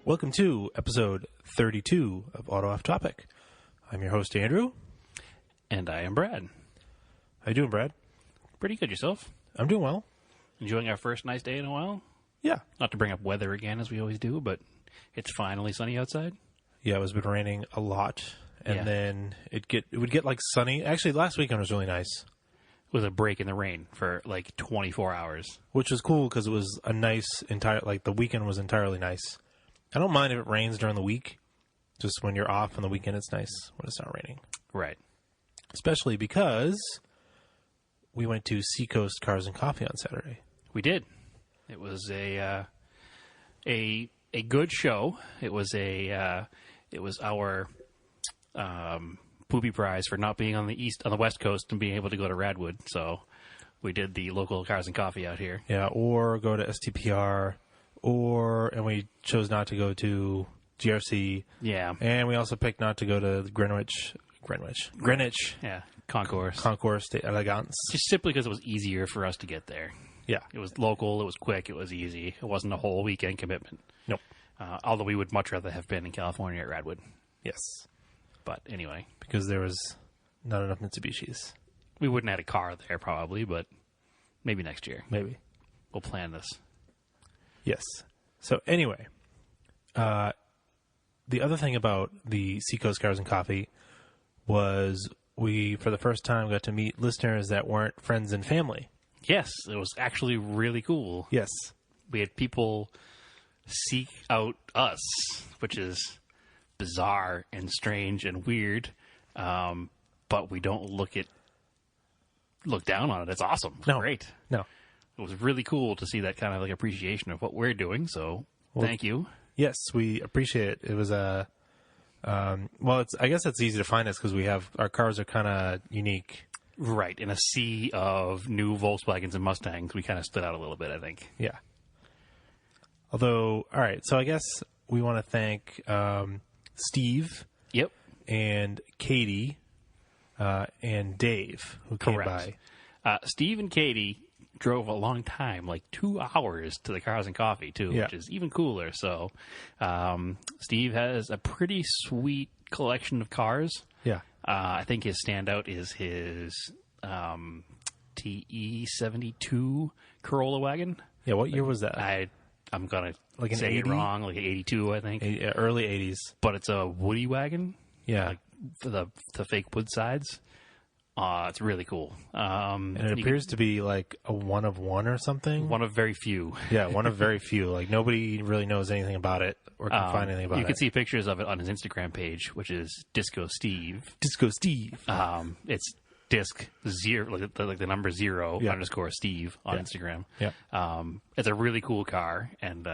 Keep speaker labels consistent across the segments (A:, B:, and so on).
A: Welcome to episode 32 of Auto Off Topic. I'm your host, Andrew.
B: And I am Brad.
A: How you doing, Brad?
B: Pretty good, yourself?
A: I'm doing well.
B: Enjoying our first nice day in a while?
A: Yeah.
B: Not to bring up weather again, as we always do, but it's finally sunny outside.
A: Yeah, it was been raining a lot, and
B: Yeah.
A: then it would get like sunny. Actually, last weekend was really nice,
B: With a break in the rain for like 24 hours.
A: which was cool because it was a nice the weekend was entirely nice. I don't mind if it rains during the week. Just when you're off on the weekend, it's nice when it's not raining.
B: Right.
A: Especially because we went to Seacoast Cars and Coffee on Saturday.
B: We did. It was a good show. It was our poopy prize for not being on the West Coast and being able to go to Radwood. So we did the local Cars and Coffee out here.
A: Yeah, or go to STPR, and we chose not to go to GRC.
B: Yeah.
A: And we also picked not to go to Greenwich.
B: Yeah. Concourse.
A: Concourse de Elegance.
B: Just simply because it was easier for us to get there.
A: Yeah.
B: It was local, it was quick, it was easy. It wasn't a whole weekend commitment.
A: Nope.
B: Although we would much rather have been in California at Radwood.
A: Yes.
B: But anyway.
A: Because there was not enough Mitsubishis.
B: We wouldn't have had a car there probably, but maybe next year.
A: Maybe.
B: We'll plan this.
A: Yes. So anyway, the other thing about the Seacoast Cars and Coffee was we, for the first time, got to meet listeners that weren't friends and family.
B: Yes, it was actually really cool.
A: Yes.
B: We had people seek out us, which is bizarre and strange and weird, but we don't look down on it. It's awesome. It's great.
A: No.
B: It was really cool to see that kind of like appreciation of what we're doing. So thank you.
A: Yes, we appreciate it. It was I guess it's easy to find us because our cars are kind of unique.
B: Right. In a sea of new Volkswagens and Mustangs, we kind of stood out a little bit, I think.
A: Yeah. Although, all right, so I guess we want to thank Steve.
B: Yep.
A: And Katie and Dave who came
B: Correct.
A: by.
B: Steve and Katie drove a long time, like 2 hours to the Cars and Coffee, too,
A: Yeah.
B: which is even cooler. So Steve has a pretty sweet collection of cars.
A: Yeah.
B: I think his standout is his TE72 Corolla wagon.
A: Yeah, what year was that?
B: I'm going
A: Like
B: to
A: an
B: say
A: 80?
B: it wrong, like an 82, I think.
A: Early 80s.
B: But it's a woody wagon.
A: Yeah.
B: Like for the fake wood sides. It's really cool.
A: And it appears to be like a one of one or something.
B: One of very few.
A: Yeah, one of very few. Like nobody really knows anything about it or can find anything about it.
B: You can see pictures of it on his Instagram page, which is Disco Steve.
A: Disco Steve.
B: It's disc zero, like the number 0
A: Yeah.
B: _Steve on Instagram.
A: Yeah.
B: It's a really cool car, and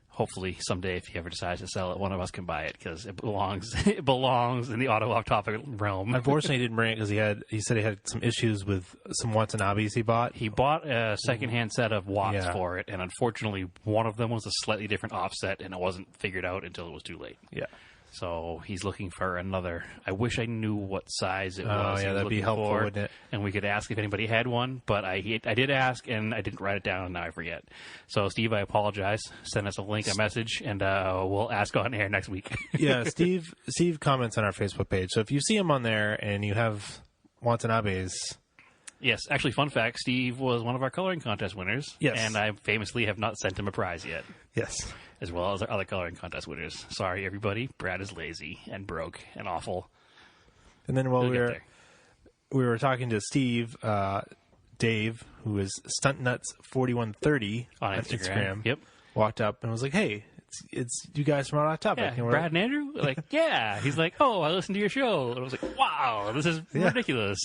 B: hopefully someday, if he ever decides to sell it, one of us can buy it because it belongs. It belongs in the auto off topic realm.
A: Unfortunately, he didn't bring it because he said he had some issues with some Watanabes he bought.
B: He bought a secondhand set of watts
A: Yeah.
B: for it, and unfortunately, one of them was a slightly different offset, and it wasn't figured out until it was too late.
A: Yeah.
B: So he's looking for another. I wish I knew what size it was.
A: Oh,
B: he
A: yeah,
B: was
A: that'd be
B: looking
A: helpful,
B: for,
A: wouldn't it?
B: And we could ask if anybody had one, but I did ask, and I didn't write it down, and now I forget. So, Steve, I apologize. Send us a message, and we'll ask on air next week.
A: Yeah, Steve comments on our Facebook page. So if you see him on there and you have Watanabes...
B: Yes, actually, fun fact, Steve was one of our coloring contest winners.
A: Yes.
B: And I famously have not sent him a prize yet.
A: Yes.
B: As well as our other coloring contest winners. Sorry, everybody. Brad is lazy and broke and awful.
A: And then while
B: He'll get
A: we were talking to Steve, Dave, who is StuntNuts4130
B: on Instagram. Yep.
A: walked up and was like, "Hey, it's you guys from Off Topic."
B: Yeah,
A: and we're
B: Brad and Andrew? Like, yeah. He's like, oh, I listened to your show. And I was like, wow, this is ridiculous.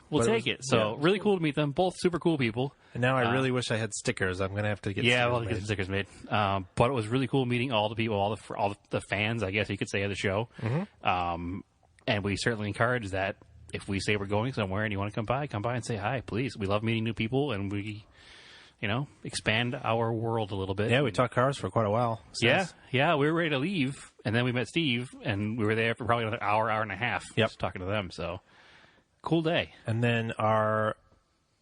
B: We'll take it. So really cool to meet them. Both super cool people.
A: And now I really wish I had stickers. I'm going to have to get
B: get some stickers made. But it was really cool meeting all the people, all the fans, I guess you could say, of the show.
A: Mm-hmm.
B: And we certainly encourage that if we say we're going somewhere and you want to come by and say hi, please. We love meeting new people, and we, expand our world a little bit.
A: Yeah, we talked cars for quite a while.
B: Yeah, we were ready to leave, and then we met Steve, and we were there for probably another hour and a half just talking to them, so cool day.
A: And then our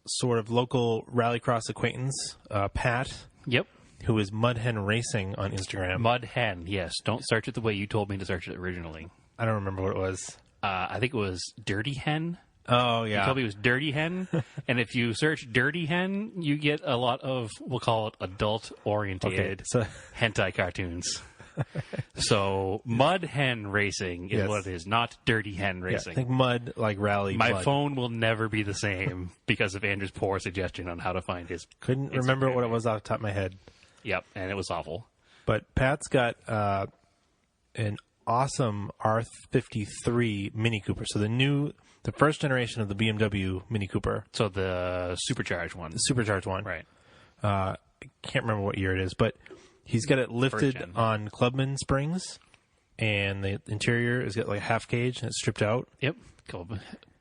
A: sort of local rallycross acquaintance, Pat,
B: Yep.
A: who is Mud Hen Racing on Instagram.
B: Mud Hen, yes. Don't search it the way you told me to search it originally.
A: I don't remember what it was.
B: I think it was Dirty Hen.
A: Oh, yeah.
B: You told me it was Dirty Hen. And if you search Dirty Hen, you get a lot of, we'll call it adult-oriented hentai cartoons. So Mud Hen Racing is what it is, not Dirty Hen Racing.
A: I think mud, like rally.
B: My
A: mud.
B: phone will never be the same because of Andrew's poor suggestion on how to find his.
A: Couldn't
B: Instagram
A: remember what it
B: name.
A: was off the top of my head.
B: Yep, and it was awful.
A: But Pat's got an awesome R53 Mini Cooper. So the first generation of the BMW Mini Cooper.
B: So the supercharged one.
A: The supercharged one.
B: Right.
A: I can't remember what year it is, but he's got it lifted on Clubman springs, and the interior has got like a half cage, and it's stripped out.
B: Yep.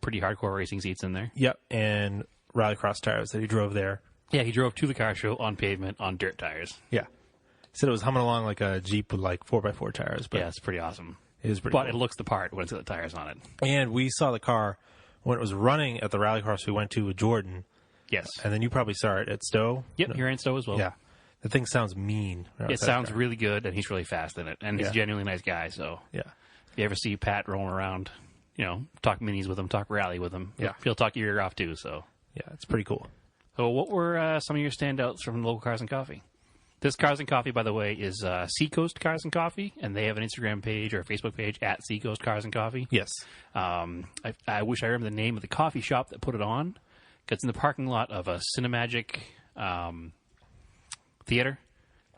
B: Pretty hardcore racing seats in there.
A: Yep, and rallycross tires that he drove there.
B: Yeah, he drove to the car show on pavement on dirt tires.
A: Yeah. He said it was humming along like a Jeep with like 4x4 tires. But
B: yeah, it's pretty awesome.
A: It is pretty
B: But
A: cool.
B: it looks the part when it's got the tires on it.
A: And we saw the car when it was running at the rallycross we went to with Jordan.
B: Yes.
A: And then you probably saw it at Stowe.
B: Yep, you're in Stowe as well.
A: Yeah. The thing sounds mean.
B: It sounds really good, and he's really fast in it. And he's a genuinely nice guy, so
A: yeah.
B: if you ever see Pat rolling around, talk minis with him, talk rally with him, he'll talk your ear off too, so.
A: Yeah, it's pretty cool.
B: So what were some of your standouts from local Cars and Coffee? This Cars and Coffee, by the way, is Seacoast Cars and Coffee, and they have an Instagram page or a Facebook page at Seacoast Cars and Coffee.
A: Yes.
B: I wish I remember the name of the coffee shop that put it on. It's in the parking lot of a Cinemagic theater.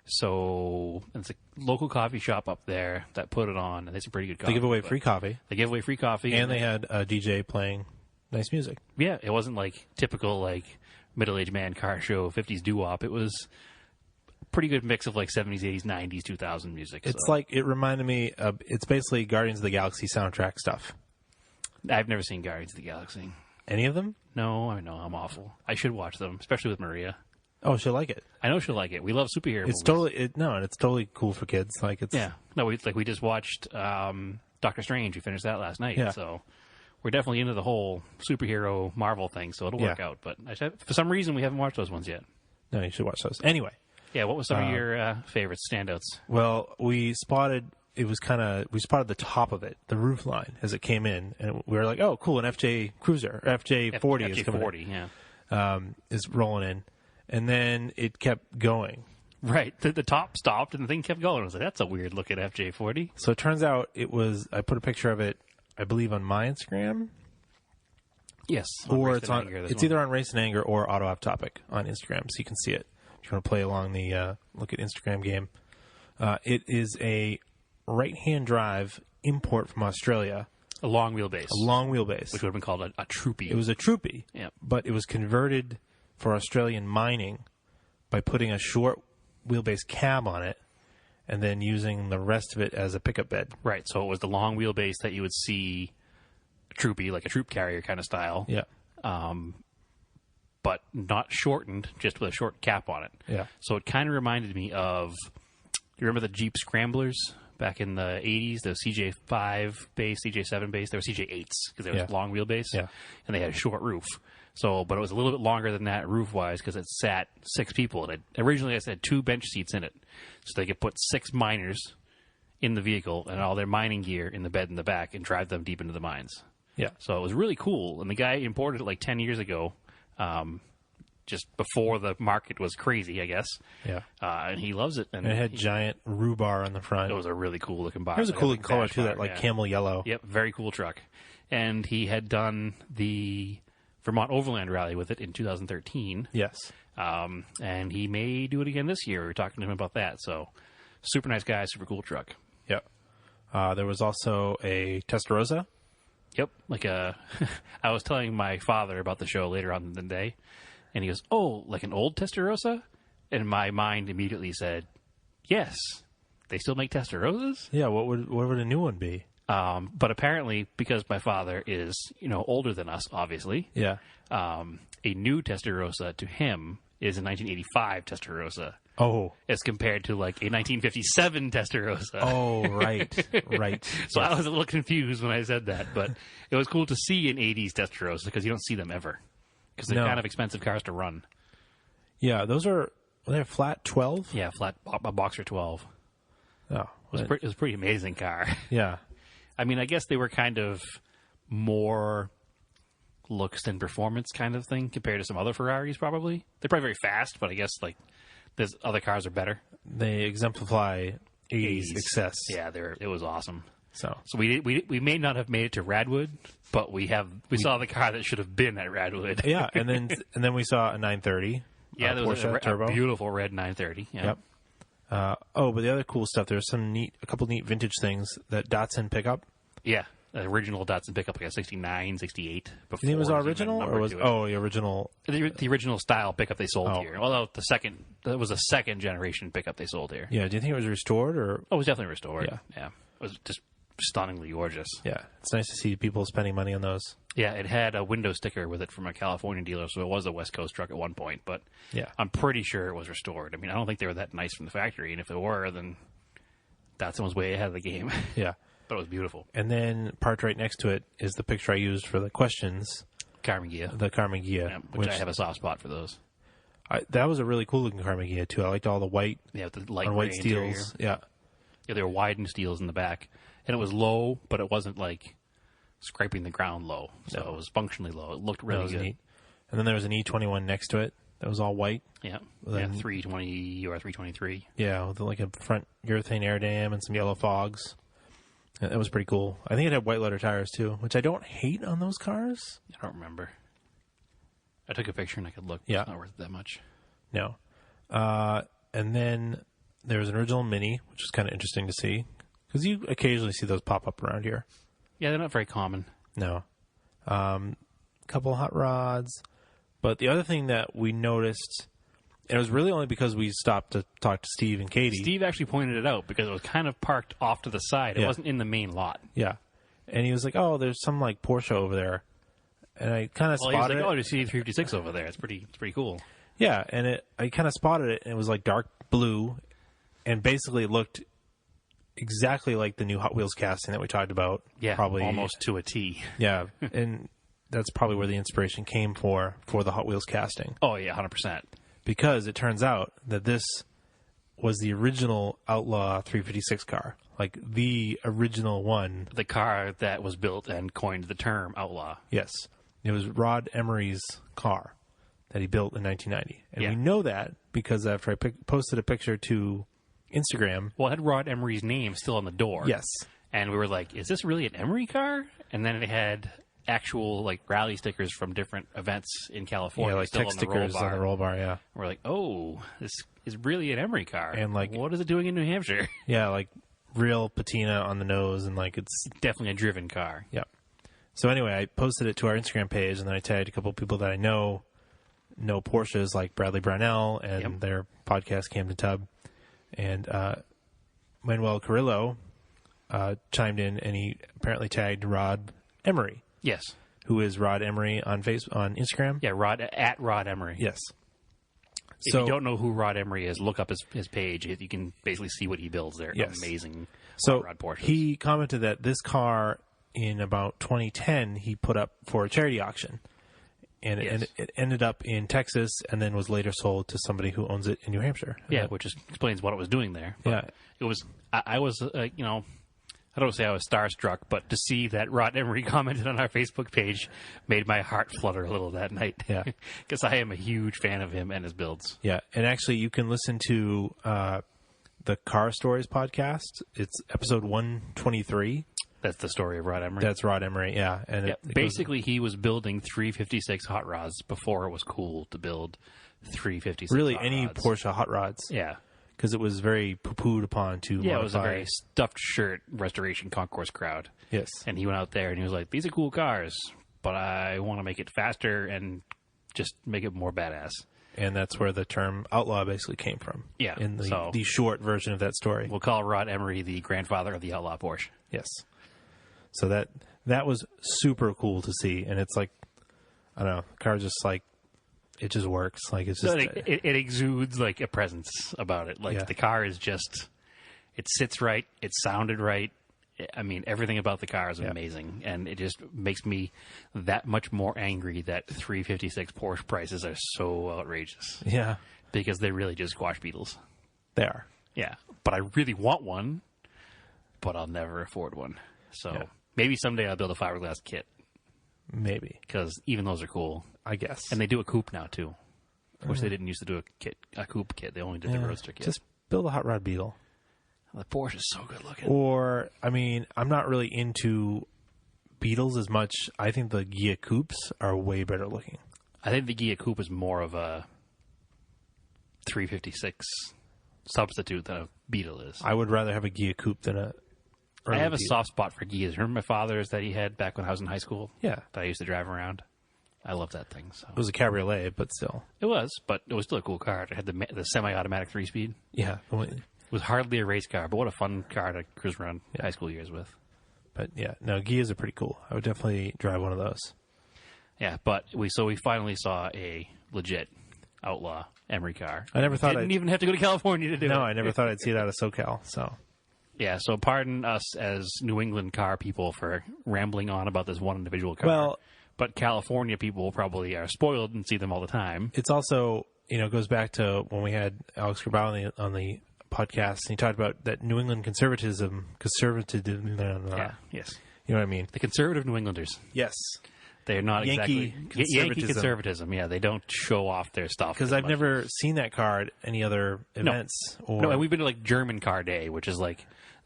B: So it's a local coffee shop up there that put it on, and they some pretty good coffee.
A: They give away free coffee.
B: They give away free coffee.
A: And they had a DJ playing nice music.
B: Yeah, it wasn't like typical like middle-aged man car show, 50s doo-wop. It was a pretty good mix of like 70s, 80s, 90s, 2000 music.
A: It's like, it reminded me of, it's basically Guardians of the Galaxy soundtrack stuff.
B: I've never seen Guardians of the Galaxy.
A: Any of them?
B: No, I know, I'm awful. I should watch them, especially with Maria.
A: Oh, she'll like it.
B: I know she'll like it. We love superhero movies.
A: And it's totally cool for kids. Like it's
B: we just watched Doctor Strange. We finished that last night.
A: Yeah.
B: So we're definitely into the whole superhero Marvel thing. So it'll work out. But for some reason we haven't watched those ones yet.
A: No, you should watch those. Anyway.
B: Yeah. What was some of your favorite standouts?
A: Well, we spotted the top of it, the roof line as it came in, and we were like, oh, cool, an FJ Cruiser, FJ40 is coming in.
B: Yeah.
A: Is rolling in. And then it kept going.
B: Right. The top stopped and the thing kept going. I was like, that's a weird looking FJ40.
A: So it turns out I put a picture of it, I believe, on my Instagram.
B: Yes.
A: Or it's either on Race and Anger or Auto Off Topic on Instagram, so you can see it. If you want to play along the look at Instagram game. It is a right-hand drive import from Australia.
B: A long wheelbase.
A: Which
B: would have been called a troopy.
A: It was a troopy.
B: Yeah.
A: But it was converted for Australian mining by putting a short wheelbase cab on it and then using the rest of it as a pickup bed.
B: Right. So it was the long wheelbase that you would see troopy, like a troop carrier kind of style.
A: Yeah.
B: But not shortened, just with a short cap on it.
A: Yeah.
B: So it kind of reminded me of, you remember the Jeep Scramblers back in the 80s, the CJ5 base, CJ7 base? They were CJ8s because they were long wheelbase.
A: Yeah.
B: And they had a short roof. So, but it was a little bit longer than that roof-wise because it sat 6 people. And originally I said 2 bench seats in it. So they could put 6 miners in the vehicle and all their mining gear in the bed in the back and drive them deep into the mines.
A: Yeah.
B: So it was really cool. And the guy imported it like 10 years ago, just before the market was crazy, I guess.
A: Yeah.
B: And he loves it.
A: And it had giant rubbar on the front.
B: It was a really cool looking bar.
A: It was a cool looking color too, that like camel yellow.
B: Yep, very cool truck. And he had done the Vermont Overland Rally with it in 2013.
A: Yes.
B: And he may do it again this year. We were talking to him about that. So, super nice guy, super cool truck.
A: Yep. There was also a Testarossa.
B: Yep. I was telling my father about the show later on in the day, and he goes, oh, like an old Testarossa? And my mind immediately said, yes. They still make Testarossas?
A: Yeah, what would a new one be?
B: But apparently, because my father is, older than us, obviously.
A: Yeah.
B: A new Testarossa to him is a 1985 Testarossa.
A: Oh.
B: As compared to like a 1957 Testarossa.
A: Oh, right. Right.
B: So I was a little confused when I said that, but it was cool to see an 80s Testarossa because you don't see them ever. Because they're kind of expensive cars to run.
A: Yeah, those are were they a flat 12?
B: Yeah, a Boxer 12.
A: Oh,
B: It was a pretty amazing car.
A: Yeah.
B: I mean, I guess they were kind of more looks than performance kind of thing compared to some other Ferraris, probably. They're probably very fast, but I guess, like, there's other cars are better.
A: They exemplify 80s success.
B: Yeah, it was awesome.
A: So
B: we may not have made it to Radwood, but we saw the car that should have been at Radwood.
A: Yeah, and then we saw a 930.
B: Yeah, there was
A: Porsche
B: a beautiful red 930. Yeah.
A: Yep. But the other cool stuff, there's a couple neat vintage things that Datsun pickup.
B: Yeah, the original Datsun pickup, like a 69, 68.
A: You think it was original, or was the original?
B: The original style pickup they sold here. Although that was a second generation pickup they sold here.
A: Yeah. Do you think it was restored or?
B: Oh, it was definitely restored.
A: Yeah.
B: It was just stunningly gorgeous.
A: Yeah, it's nice to see people spending money on those.
B: Yeah, it had a window sticker with it from a California dealer, so it was a West Coast truck at one point, but
A: yeah,
B: I'm pretty sure it was restored. I mean, I don't think they were that nice from the factory, and if they were, then Datsun was way ahead of the game.
A: Yeah.
B: But it was beautiful.
A: And then parked right next to it is the picture I used for the questions.
B: Carmen Ghia.
A: The Carmen Ghia.
B: Yeah, which I have a soft spot for those.
A: That was a really cool looking Carmen Ghia, too. I liked all the white,
B: the light
A: white steels.
B: Interior. Yeah, they were widened steels in the back. And it was low, but it wasn't like scraping the ground low. So it was functionally low. It looked really good.
A: Neat. And then there was an E21 next to it that was all white.
B: Yeah. 320 or 323.
A: Yeah, with like a front urethane air dam and some yellow fogs. It was pretty cool. I think it had white leather tires too, which I don't hate on those cars.
B: I don't remember. I took a picture and I could look.
A: Yeah.
B: It's not worth it that much.
A: No. And then there was an original Mini, which was kind of interesting to see. Because you occasionally see those pop up around here.
B: Yeah, they're not very common.
A: No. Couple hot rods. But the other thing that we noticed, and it was really only because we stopped to talk to Steve and Katie.
B: Steve actually pointed it out because it was kind of parked off to the side. It wasn't in the main lot.
A: Yeah. And he was like, oh, there's some like Porsche over there. And I kind of spotted
B: he was like,
A: it.
B: oh, there's C356 over there. It's pretty cool.
A: Yeah, and I kind of spotted it, and it was like dark blue, and basically it looked exactly like the new Hot Wheels casting that we talked about.
B: Yeah,
A: probably
B: almost to a T.
A: Yeah, and that's probably where the inspiration came for the Hot Wheels casting.
B: Oh, yeah, 100%.
A: Because it turns out that this was the original Outlaw 356 car. Like, the original one.
B: The car that was built and coined the term Outlaw.
A: Yes. It was Rod Emery's car that he built in 1990. And we know that because after I posted a picture to Instagram.
B: Well, it had Rod Emery's name still on the door.
A: Yes.
B: And we were like, is this really an Emery car? And then it had actual like rally stickers from different events in California.
A: Yeah, like
B: still
A: text stickers on the roll bar, yeah.
B: We're like, oh, this is really an Emery car.
A: And like,
B: what is it doing in New Hampshire?
A: Yeah, like real patina on the nose, and like it's
B: definitely a driven car.
A: Yeah. So anyway, I posted it to our Instagram page, and then I tagged a couple of people that I know Porsches, like Bradley Brownell and their podcast Camden Tub. And Manuel Carrillo chimed in, and he apparently tagged Rod Emery.
B: Yes.
A: Who is Rod Emery on Instagram?
B: Yeah, at Rod Emery.
A: Yes.
B: If you don't know who Rod Emery is, look up his page. You can basically see what he builds there.
A: Yes.
B: Amazing
A: rod
B: Porsches.
A: He commented that this car in about 2010 he put up for a charity auction. And it ended up in Texas and then was later sold to somebody who owns it in New Hampshire.
B: Yeah, which explains what it was doing there. But it was. I was, I don't say I was starstruck, but to see that Rod Emery commented on our Facebook page made my heart flutter a little that night.
A: Yeah,
B: because I am a huge fan of him and his builds.
A: Yeah, and actually, you can listen to the Car Stories podcast. It's episode 123.
B: That's the story of Rod Emery.
A: That's Rod Emery, yeah. And
B: basically, he was building 356 hot rods before it was cool to build 356
A: really
B: hot
A: any
B: rods.
A: Porsche hot rods.
B: Yeah.
A: Because it was very poo-pooed upon to modify.
B: It was a very stuffed shirt restoration concourse crowd.
A: Yes.
B: And he went out there and he was like, these are cool cars, but I want to make it faster and just make it more badass. And
A: that's where the term outlaw basically came from.
B: Yeah.
A: In the short version of that story.
B: We'll call Rod Emery the grandfather of the outlaw Porsche.
A: Yes. So that was super cool to see. And it's like, I don't know, the car just like, it just works. Like it's just
B: it exudes like a presence about it. Like the car is just, it sits right. It sounded right. I mean, everything about the car is amazing, and it just makes me that much more angry that 356 Porsche prices are so outrageous.
A: Yeah,
B: because they really just squash beetles.
A: They are.
B: Yeah, but I really want one, but I'll never afford one. So maybe someday I'll build a fiberglass kit.
A: Maybe.
B: Because even those are cool.
A: I guess.
B: And they do a coupe now, too. Which they didn't used to do a coupe kit. They only did the roadster kit.
A: Just build a hot rod Beetle.
B: The Porsche is so good looking.
A: Or, I mean, I'm not really into Beetles as much. I think the Ghia coupes are way better looking.
B: I think the Ghia coupe is more of a 356 substitute than a Beetle is.
A: I would rather have a Ghia coupe than a...
B: I have a soft spot for Ghias. Remember my father's that he had back when I was in high school?
A: Yeah.
B: That I used to drive around? I love that thing. So.
A: It was a cabriolet, but still.
B: It was, but it was still a cool car. It had the semi-automatic 3-speed.
A: Yeah.
B: It was hardly a race car, but what a fun car to cruise around high school years with.
A: But yeah, no, Ghias are pretty cool. I would definitely drive one of those.
B: Yeah, but we finally saw a legit Outlaw Emery car.
A: I never thought
B: Didn't even have to go to California to do it.
A: No, I never thought I'd see it out of SoCal, so...
B: Yeah, so pardon us as New England car people for rambling on about this one individual car.
A: Well,
B: but California people probably are spoiled and see them all the time.
A: It's also, goes back to when we had Alex Grabau on the podcast, and he talked about that New England conservatism.
B: Yeah, yes.
A: You know what I mean?
B: The conservative New Englanders.
A: Yes.
B: They're not
A: Yankee
B: exactly... Yankee conservatism, yeah. They don't show off their stuff.
A: Because I've never seen that car at any other events.
B: No, and we've been to, German Car Day, which is,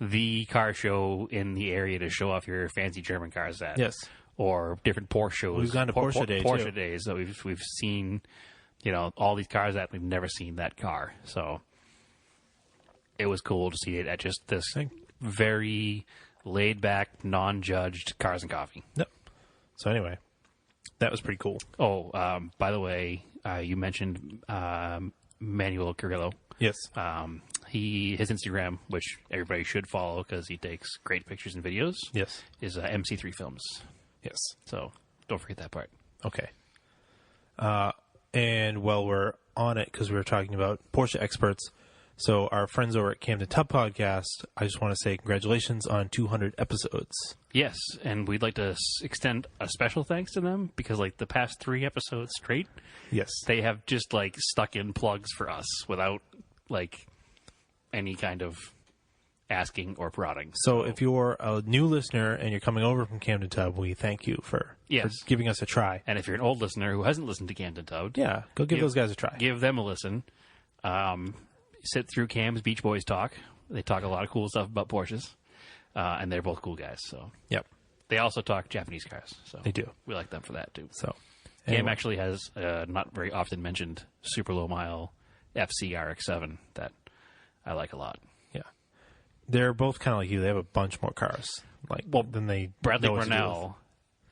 B: the car show in the area to show off your fancy German cars at.
A: Yes.
B: Or different Porsche shows.
A: We've gone to Porsche Day,
B: Porsche days that we've seen, all these cars at. We've never seen that car. So it was cool to see it at just this very laid-back, non-judged Cars and Coffee.
A: Yep. So anyway, that was pretty cool.
B: Oh, by the way, you mentioned Manuel Carrillo.
A: Yes.
B: His Instagram, which everybody should follow because he takes great pictures and videos.
A: Yes.
B: Is MC3 Films.
A: Yes.
B: So don't forget that part.
A: Okay. And while we're on it, because we were talking about Porsche experts, so our friends over at Camden Tub Podcast, I just want to say congratulations on 200 episodes.
B: Yes, and we'd like to extend a special thanks to them because, the past 3 episodes straight,
A: yes,
B: they have just stuck in plugs for us without any kind of asking or prodding.
A: So if you're a new listener and you're coming over from Camden Tub, we thank you for giving us a try.
B: And if you're an old listener who hasn't listened to Camden Tub,
A: go give those guys a try.
B: Give them a listen. Sit through Cam's Beach Boys talk. They talk a lot of cool stuff about Porsches, and they're both cool guys. So
A: yep,
B: they also talk Japanese cars. So
A: they do.
B: We like them for that too.
A: So
B: Cam actually has not very often mentioned super low mile FC RX-7 that I like a lot.
A: Yeah, they're both kind of like you. They have a bunch more cars. Than they.
B: Bradley Burnell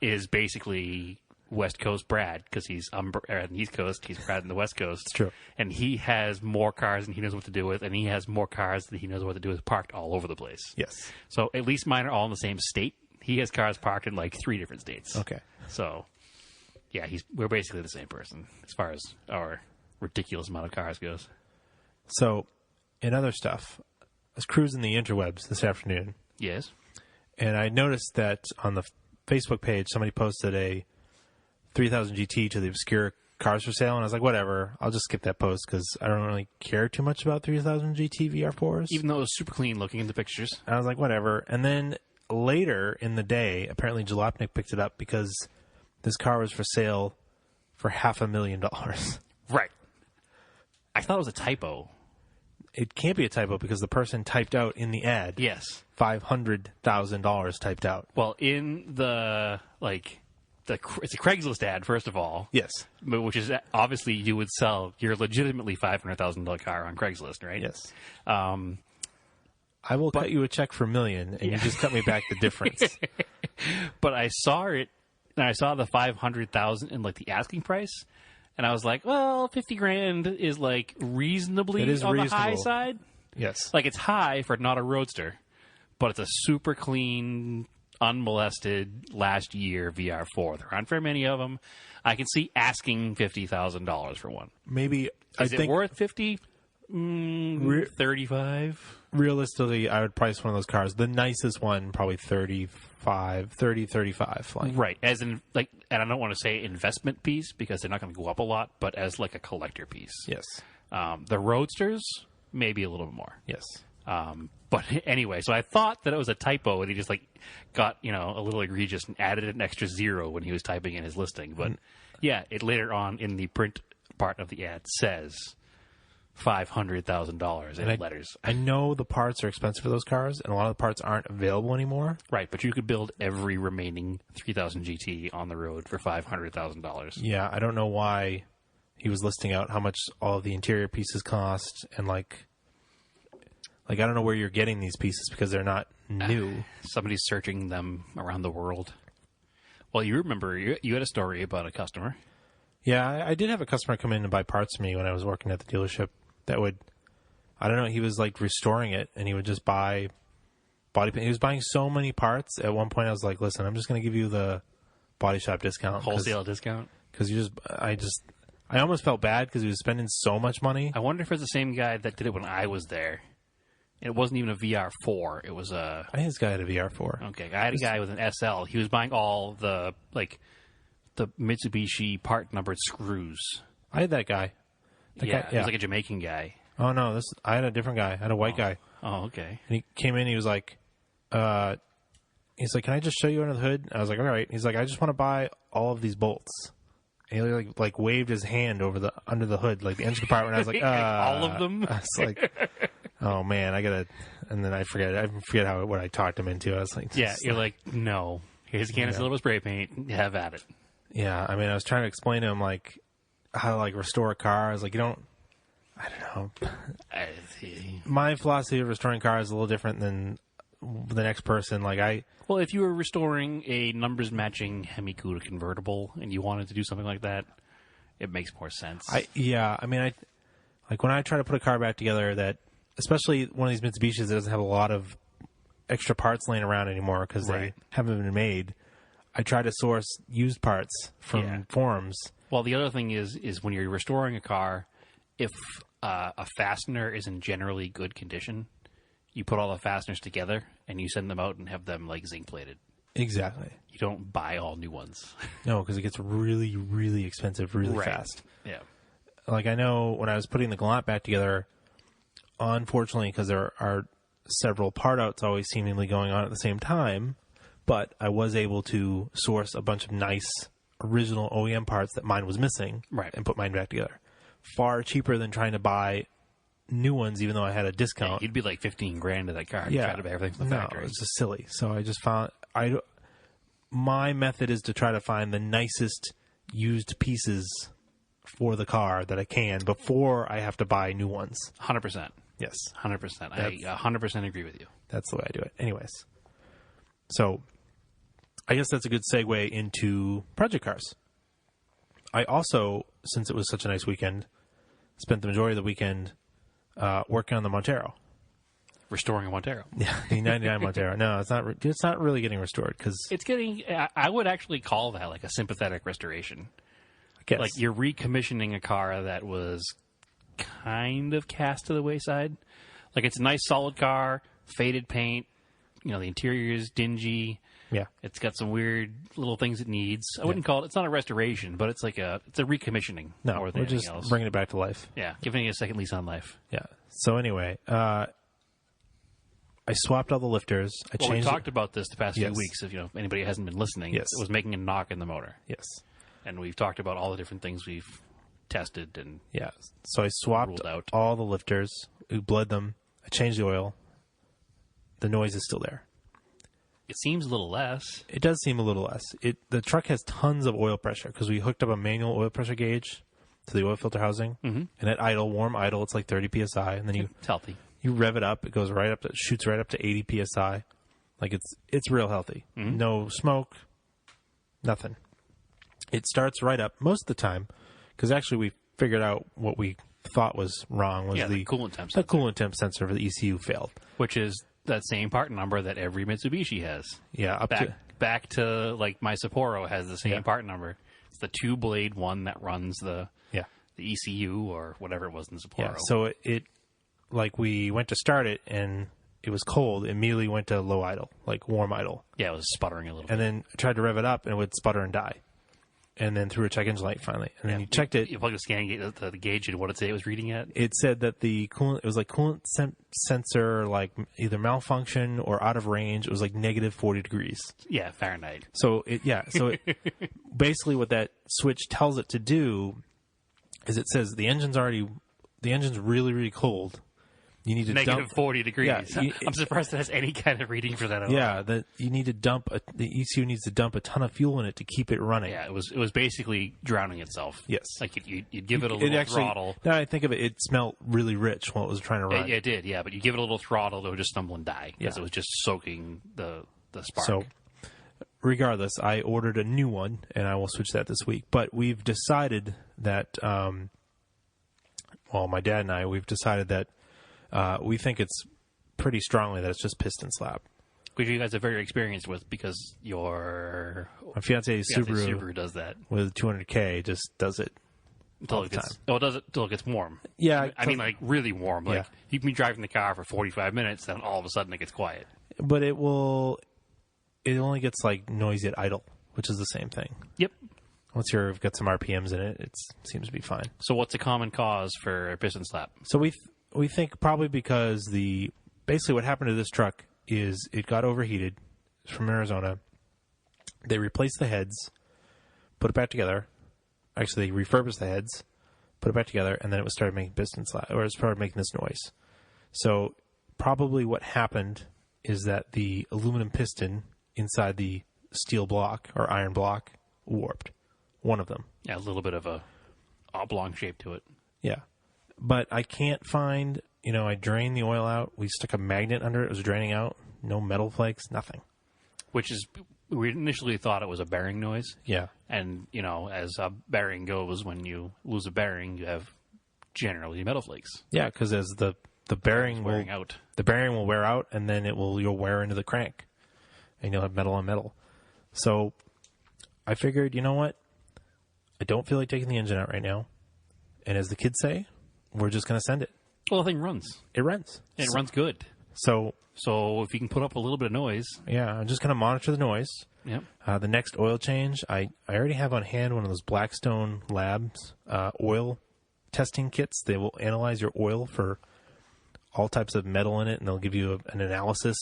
B: is basically West Coast Brad because he's on the East Coast. He's Brad on the West Coast.
A: It's true.
B: And he has more cars than he knows what to do with, and he has more cars than he knows what to do with parked all over the place.
A: Yes.
B: So at least mine are all in the same state. He has cars parked in 3 different states.
A: Okay.
B: So, yeah, we're basically the same person as far as our ridiculous amount of cars goes.
A: So, in other stuff, I was cruising the interwebs this afternoon.
B: Yes.
A: And I noticed that on the Facebook page, somebody posted a 3000 GT to the obscure cars for sale, and I was like, whatever, I'll just skip that post because I don't really care too much about 3000 GT VR4s.
B: Even though it was super clean looking in the pictures.
A: And I was like, whatever. And then later in the day, apparently Jalopnik picked it up because this car was for sale for $500,000.
B: Right. I thought it was a typo.
A: It can't be a typo because the person typed out in the ad.
B: Yes.
A: $500,000 typed out.
B: Well, in the, it's a Craigslist ad, first of all.
A: Yes.
B: Which is obviously you would sell your legitimately $500,000 car on Craigslist, right?
A: Yes. I will cut you a check for $1 million, and you just cut me back the difference.
B: But I saw it, and I saw the $500,000 in the asking price, and I was like, well, $50,000 is reasonably on the high side.
A: Yes.
B: It's high for not a roadster, but it's a super clean, unmolested last year VR4. There aren't very many of them. I can see asking $50,000 for one.
A: Maybe
B: is it worth 50? 35.
A: Realistically, I would price one of those cars. The nicest one, probably 35.
B: Right. As in, and I don't want to say investment piece because they're not going to go up a lot, but as a collector piece.
A: Yes.
B: The Roadsters, maybe a little bit more.
A: Yes.
B: But anyway, so I thought that it was a typo, and he just got a little egregious and added an extra 0 when he was typing in his listing. But yeah, it later on in the print part of the ad says $500,000 in letters.
A: I know the parts are expensive for those cars, and a lot of the parts aren't available anymore.
B: Right, but you could build every remaining 3000 GT on the road for $500,000.
A: Yeah, I don't know why he was listing out how much all of the interior pieces cost, and I don't know where you're getting these pieces because they're not new.
B: Somebody's searching them around the world. Well, you remember you had a story about a customer.
A: Yeah, I did have a customer come in and buy parts from me when I was working at the dealership that would, I don't know, he was restoring it, and he would just buy body paint. He was buying so many parts. At one point I was like, listen, I'm just going to give you the body shop discount.
B: Wholesale discount?
A: Because I almost felt bad because he was spending so much money.
B: I wonder if it's the same guy that did it when I was there. It wasn't even a VR4. It was a...
A: I think this guy had a VR4.
B: Okay. I had a guy with an SL. He was buying all the Mitsubishi part-numbered screws.
A: I had that guy.
B: He was like a Jamaican guy.
A: Oh, no. I had a different guy. I had a white guy.
B: Oh, okay.
A: And he came in, he was like, can I just show you under the hood? I was like, all right. He's like, I just want to buy all of these bolts. And he like waved his hand under the hood, like the engine compartment. I was like,
B: all of them?
A: I was like, oh man, and then I forget what I talked him into. I was like,
B: yeah, you're like, no, here's a can of silver spray paint, have at it.
A: Yeah, I mean, I was trying to explain to him how to restore a car. I was like, I don't know. My philosophy of restoring cars is a little different than the next person.
B: Well, if you were restoring a numbers matching Hemi Cuda convertible and you wanted to do something like that, it makes more sense.
A: When I try to put a car back together, that especially one of these Mitsubishis that doesn't have a lot of extra parts laying around anymore because they haven't been made, I try to source used parts from forums.
B: Well, the other thing is when you're restoring a car, if a fastener is in generally good condition, you put all the fasteners together and you send them out and have them zinc plated.
A: Exactly.
B: You don't buy all new ones.
A: No, because it gets really, really expensive really fast.
B: Yeah.
A: I know when I was putting the Galant back together, unfortunately, because there are several part outs always seemingly going on at the same time, but I was able to source a bunch of nice original OEM parts that mine was missing and put mine back together. Far cheaper than trying to buy new ones, even though I had a discount.
B: Yeah, you'd be like $15,000 to that car. Yeah, try to buy everything from the factory.
A: It's just silly. So I just found my method is to try to find the nicest used pieces for the car that I can before I have to buy new ones.
B: 100%.
A: Yes,
B: 100%. I 100% agree with you.
A: That's the way I do it. Anyways, so I guess that's a good segue into project cars. I also, since it was such a nice weekend, spent the majority of the weekend working on the Montero.
B: Restoring a Montero.
A: Yeah, the 99 Montero. No, it's not. It's not really getting restored because
B: it's getting. I would actually call that a sympathetic restoration.
A: I guess.
B: You're recommissioning a car that was kind of cast to the wayside. It's a nice, solid car, faded paint. The interior is dingy.
A: Yeah,
B: it's got some weird little things it needs. I wouldn't call it. It's not a restoration, but it's a recommissioning.
A: No,
B: more than
A: we're just
B: else.
A: Bringing it back to life.
B: Yeah, giving it a second lease on life.
A: Yeah. So anyway, I swapped all the lifters.
B: We talked about this the past few weeks. If anybody hasn't been listening,
A: yes.
B: It was making a knock in the motor.
A: Yes,
B: and we've talked about all the different things we've tested and
A: So I swapped
B: out
A: all the lifters. We bled them. I changed the oil. The noise is still there.
B: It seems a little less.
A: It does seem a little less. The truck has tons of oil pressure because we hooked up a manual oil pressure gauge to the oil filter housing, and at warm idle, it's 30 psi, and then
B: it's healthy.
A: You rev it up, it goes shoots right up to 80 psi, it's real healthy. No smoke, nothing. It starts right up most of the time because actually we figured out what we thought was wrong was
B: the coolant temp
A: sensor. The coolant temp sensor for the ECU failed,
B: which is that same part number that every Mitsubishi has.
A: Yeah,
B: back to my Sapporo has the same part number. It's the 2-blade one that runs the ECU or whatever it was in the Sapporo.
A: Yeah, so it we went to start it and it was cold. It immediately went to low idle, warm idle.
B: Yeah, it was sputtering a little bit.
A: And then I tried to rev it up and it would sputter and die. and then threw a check engine light finally. And then you checked it.
B: You plugged the scan gauge, the gauge, and what did it say it was reading at?
A: It said that the coolant, it was like coolant sensor, like either malfunction or out of range. It was like negative 40 degrees.
B: Yeah, Fahrenheit.
A: So basically what that switch tells it to do is it says the engine's really, really cold. You need to
B: negative
A: dump
B: 40 degrees.
A: Yeah,
B: I'm surprised it has any kind of reading for that at all.
A: Yeah, that you need to the ECU needs to dump a ton of fuel in it to keep it running.
B: Yeah, it was basically drowning itself.
A: Yes.
B: Like you'd give it a little throttle.
A: Now I think of it, it smelled really rich while it was trying to run.
B: It did, yeah, but you give it a little throttle, it would just stumble and die because it was just soaking the spark.
A: So, regardless, I ordered a new one, and I will switch that this week. But we've decided that, my dad and I, we've decided that we think it's pretty strongly that it's just piston slap.
B: Which you guys are very experienced with because your
A: My fiance's
B: Subaru does that.
A: With 200K just does it
B: until it gets, it does it until it gets warm.
A: Yeah.
B: I mean, like, really warm. Like, you can be driving the car for 45 minutes, then all of a sudden it gets quiet.
A: But it only gets, like, noisy at idle, which is the same thing.
B: Yep.
A: Once you've got some RPMs in it, it seems to be fine.
B: So what's a common cause for a piston slap?
A: So we think probably because basically what happened to this truck is it got overheated. It's from Arizona. They replaced the heads, put it back together. Actually, they refurbished the heads, put it back together, and then it started making piston slap, or it started making this noise. So probably what happened is that the aluminum piston inside the steel block or iron block warped. One of them.
B: Yeah, a little bit of a oblong shape to it.
A: Yeah. But I can't find, I drained the oil out. We stuck a magnet under it. It was draining out. No metal flakes, nothing.
B: Which is, we initially thought it was a bearing noise.
A: Yeah.
B: And, as a bearing goes, when you lose a bearing, you have generally metal flakes.
A: Yeah, because as the bearing will
B: out.
A: The bearing will wear out, and then you'll wear into the crank, and you'll have metal on metal. So I figured, you know what? I don't feel like taking the engine out right now. And as the kids say, we're just going to send it.
B: Well, the thing runs.
A: It runs.
B: And it runs good.
A: So
B: if you can put up a little bit of noise.
A: Yeah, I'm just going to monitor the noise.
B: Yep.
A: The next oil change, I already have on hand one of those Blackstone Labs oil testing kits. They will analyze your oil for all types of metal in it, and they'll give you an analysis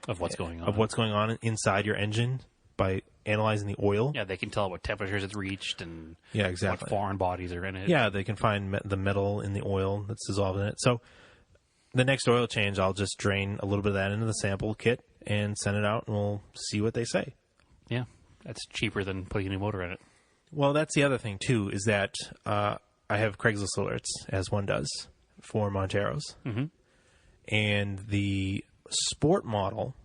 B: of what's going on.
A: Of what's going on inside your engine by analyzing the oil.
B: Yeah, they can tell what temperatures it's reached and
A: exactly.
B: what foreign bodies are in it.
A: Yeah, they can find the metal in the oil that's dissolved in it. So the next oil change, I'll just drain a little bit of that into the sample kit and send it out, and we'll see what they say.
B: Yeah, that's cheaper than putting a new motor in it.
A: Well, that's the other thing, too, is that I have Craigslist alerts, as one does, for Monteros.
B: Mm-hmm.
A: And the Sport model,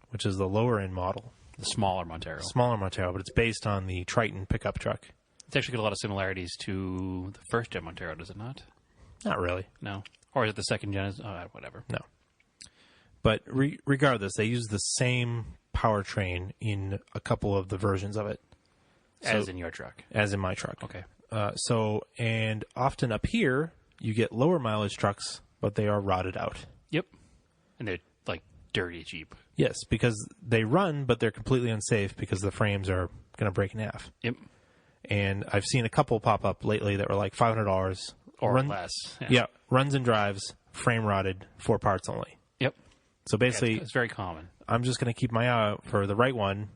A: which is the lower-end model.
B: The smaller Montero.
A: Smaller Montero, but it's based on the Triton pickup truck.
B: It's actually got a lot of similarities to the first-gen Montero, does it not?
A: Not really.
B: No. Or is it the second-gen? Whatever.
A: No. But regardless, they use the same powertrain in a couple of the versions of it.
B: As in your truck?
A: As in my truck.
B: Okay.
A: And often up here, you get lower mileage trucks, but they are rotted out.
B: Yep. And they're, like, dirty cheap.
A: Yes, because they run, but they're completely unsafe because the frames are going to break in half.
B: Yep.
A: And I've seen a couple pop up lately that were like $500.
B: Or less.
A: Yeah, runs and drives, frame rotted, 4 parts only.
B: Yep.
A: So basically,
B: it's very common.
A: I'm just going to keep my eye out for the right one,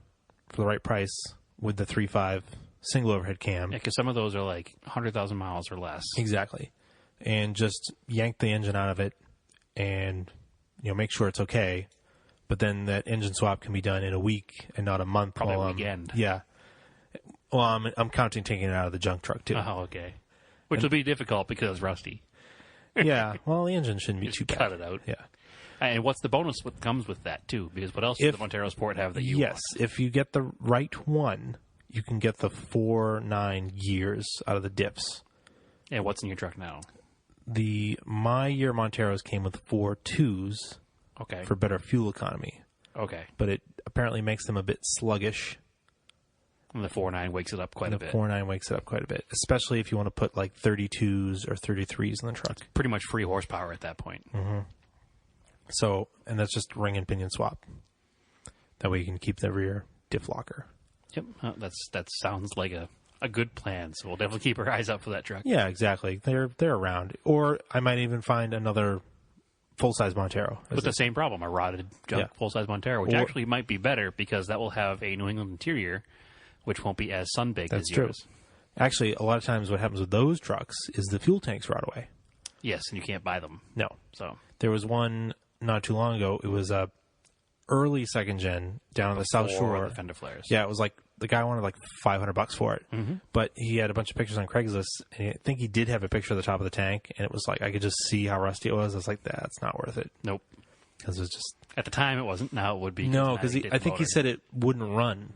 A: for the right price, with the 3.5 single overhead cam.
B: Yeah, because some of those are like 100,000 miles or less.
A: Exactly. And just yank the engine out of it and, make sure it's okay. But then that engine swap can be done in a week and not a month.
B: Probably a weekend.
A: Yeah. Well, I'm counting taking it out of the junk truck, too.
B: Oh, okay. Which will be difficult because it's rusty.
A: Yeah. Well, the engine shouldn't be too bad.
B: Cut it out.
A: Yeah.
B: And what's the bonus what comes with that, too? Because what else does the Montero Sport have that you want?
A: Yes. If you get the right one, you can get the 4.9 years out of the diffs.
B: And what's in your truck now?
A: My year Monteros came with 4.2s.
B: Okay.
A: For better fuel economy.
B: Okay.
A: But it apparently makes them a bit sluggish.
B: And the 4.9 wakes it up quite a bit.
A: The 4.9 wakes it up quite a bit, especially if you want to put like 32s or 33s in the truck.
B: It's pretty much free horsepower at that point.
A: Mm-hmm. So, and that's just ring and pinion swap. That way you can keep the rear diff locker.
B: Yep. That sounds like a a good plan. So we'll definitely keep our eyes out for that truck.
A: Yeah, exactly. They're around. Or I might even find another full-size Montero.
B: With the same problem, a rotted junk full-size Montero, which actually might be better because that will have a New England interior, which won't be as sun-baked as yours.
A: That's true. Actually, a lot of times what happens with those trucks is the fuel tanks rot away.
B: Yes, and you can't buy them.
A: No.
B: So
A: There was one not too long ago. It was a early second gen down on the South Shore.
B: The fender flares.
A: Yeah, it was like the guy wanted like $500 for it, but he had a bunch of pictures on Craigslist, and I think he did have a picture of the top of the tank, and it was like I could just see how rusty it was. I was like, that's not worth it.
B: Nope.
A: Because it was just
B: at the time it wasn't. Now it would be.
A: No, because I think he said it wouldn't run.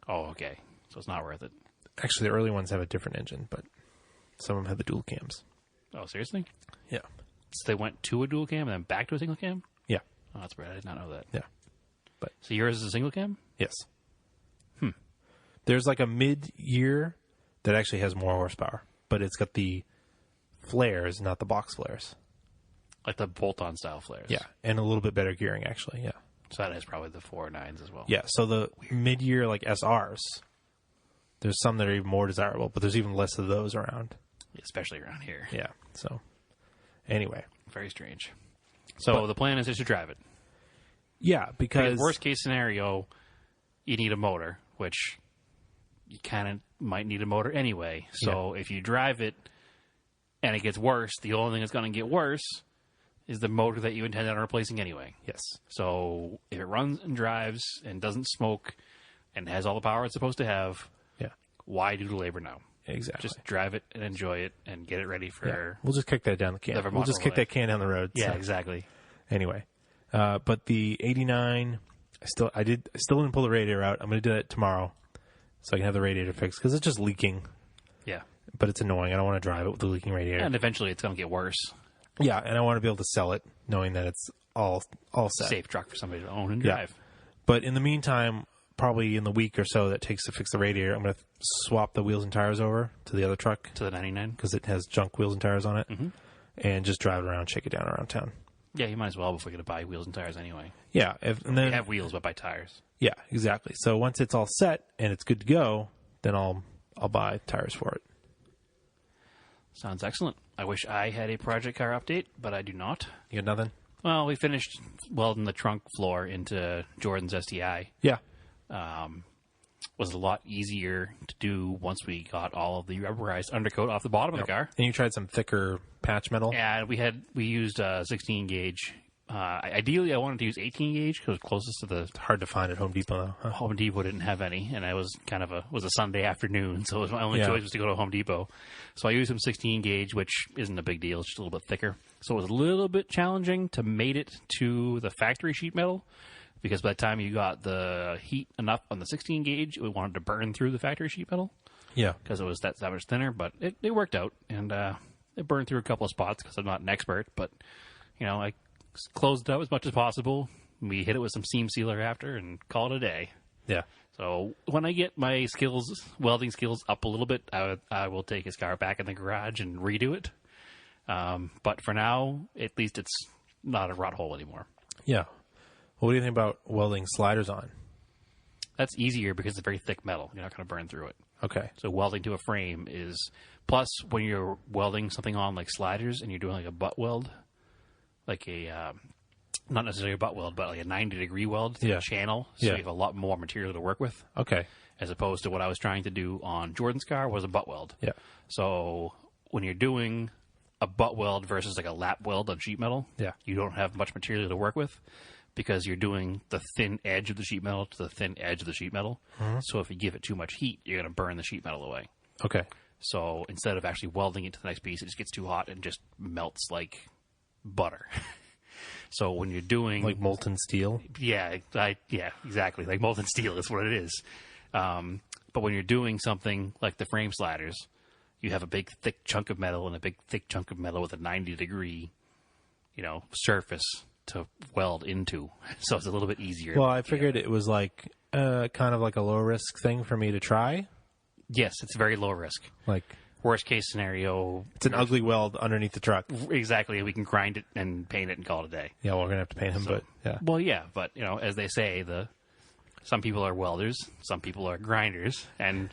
B: Oh, okay. So it's not worth it.
A: Actually, the early ones have a different engine, but some of them have the dual cams.
B: Oh, seriously?
A: Yeah.
B: So they went to a dual cam and then back to a single cam?
A: Yeah.
B: Oh, that's weird. I did not know that.
A: Yeah. But
B: so yours is a single cam?
A: Yes. There's like a mid-year that actually has more horsepower, but it's got the flares, not the box flares.
B: Like the bolt-on style flares?
A: Yeah, and a little bit better gearing, actually, yeah.
B: So that is probably the 4.9s as well.
A: Yeah, so the mid-year, like SRs, there's some that are even more desirable, but there's even less of those around.
B: Especially around here.
A: Yeah, so anyway.
B: Very strange. So the plan is just to drive it.
A: Yeah, because
B: worst case scenario, you need a motor, which you kind of might need a motor anyway. So if you drive it and it gets worse, the only thing that's going to get worse is the motor that you intended on replacing anyway.
A: Yes.
B: So if it runs and drives and doesn't smoke and has all the power it's supposed to have, why do the labor now?
A: Exactly.
B: Just drive it and enjoy it and get it ready for...
A: Yeah. We'll just kick that down the can. We'll just kick that can down the road.
B: Yeah, exactly.
A: Anyway. But the 89, I still didn't pull the radiator out. I'm going to do that tomorrow so I can have the radiator fixed because it's just leaking.
B: Yeah.
A: But it's annoying. I don't want to drive it with the leaking radiator.
B: And eventually it's going to get worse.
A: Yeah, and I want to be able to sell it knowing that it's all set.
B: Safe truck for somebody to own and drive.
A: But in the meantime, probably in the week or so that takes to fix the radiator, I'm going to swap the wheels and tires over to the other truck.
B: To the 99?
A: Because it has junk wheels and tires on it. And just drive it around, shake it down around town.
B: Yeah, you might as well before you get to buy wheels and tires anyway.
A: Yeah. And then
B: you have wheels, but buy tires.
A: Yeah, exactly. So once it's all set and it's good to go, then I'll buy tires for it.
B: Sounds excellent. I wish I had a project car update, but I do not.
A: You got nothing?
B: Well, we finished welding the trunk floor into Jordan's STI.
A: Yeah.
B: Was a lot easier to do once we got all of the rubberized undercoat off the bottom of the car.
A: And you tried some thicker patch metal?
B: Yeah, we used 16 gauge. Ideally, I wanted to use 18 gauge because it was closest to the...
A: It's hard to find at Home Depot, though. Huh?
B: Home Depot didn't have any, and I was was a Sunday afternoon, so it was my only choice was to go to Home Depot. So I used some 16 gauge, which isn't a big deal. It's just a little bit thicker. So it was a little bit challenging to mate it to the factory sheet metal, because by the time you got the heat enough on the 16 gauge, it wanted to burn through the factory sheet metal.
A: Yeah.
B: Because it was that much thinner, but it worked out, and it burned through a couple of spots because I'm not an expert, but, I closed it out as much as possible. We hit it with some seam sealer after and called it a day.
A: Yeah.
B: So when I get my welding skills up a little bit, I will take his car back in the garage and redo it. But for now, at least it's not a rot hole anymore.
A: Yeah. Well, what do you think about welding sliders on?
B: That's easier because it's very thick metal. You're not going to burn through it.
A: Okay.
B: So welding to a frame is... Plus, when you're welding something on like sliders and you're doing like a butt weld, like a... not necessarily a butt weld, but like a 90-degree weld to a channel, so you have a lot more material to work with.
A: Okay.
B: As opposed to what I was trying to do on Jordan's car was a butt weld.
A: Yeah.
B: So when you're doing a butt weld versus like a lap weld on sheet metal, you don't have much material to work with because you're doing the thin edge of the sheet metal to the thin edge of the sheet metal. So if you give it too much heat, you're going to burn the sheet metal away.
A: Okay.
B: So instead of actually welding it to the next piece, it just gets too hot and just melts like butter. So when you're doing...
A: Like molten steel?
B: Yeah, exactly. Like molten steel is what it is. But when you're doing something like the frame sliders, you have a big, thick chunk of metal and a big, thick chunk of metal with a 90-degree, surface to weld into. So it's a little bit easier.
A: Well, I figured it was like kind of like a low-risk thing for me to try.
B: Yes, it's very low risk.
A: Like...
B: Worst case scenario...
A: It's an ugly weld underneath the truck.
B: Exactly. We can grind it and paint it and call it a day.
A: Yeah, well, we're going to have to paint him, but yeah.
B: Well, yeah, but, as they say, some people are welders, some people are grinders, and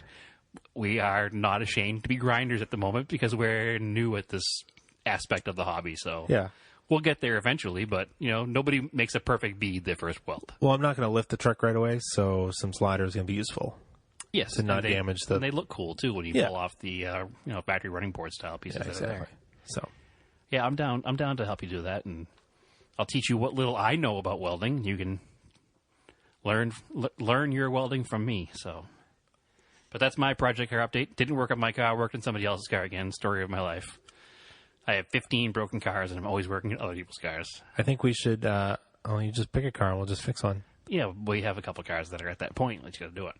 B: we are not ashamed to be grinders at the moment because we're new at this aspect of the hobby. So
A: Yeah.
B: we'll get there eventually, but, nobody makes a perfect bead their first weld.
A: Well, I'm not going to lift the truck right away, so some slider is going to be useful.
B: Yes.
A: To not damage the...
B: And they look cool, too, when you pull off the, factory running board style pieces that are there.
A: So,
B: yeah, I'm down to help you do that, and I'll teach you what little I know about welding. You can learn your welding from me, so... But that's my project car update. Didn't work on my car, worked on somebody else's car again. Story of my life. I have 15 broken cars, and I'm always working on other people's cars.
A: I think we should, you just pick a car and we'll just fix one.
B: Yeah, we have a couple cars that are at that point. Let's go do it.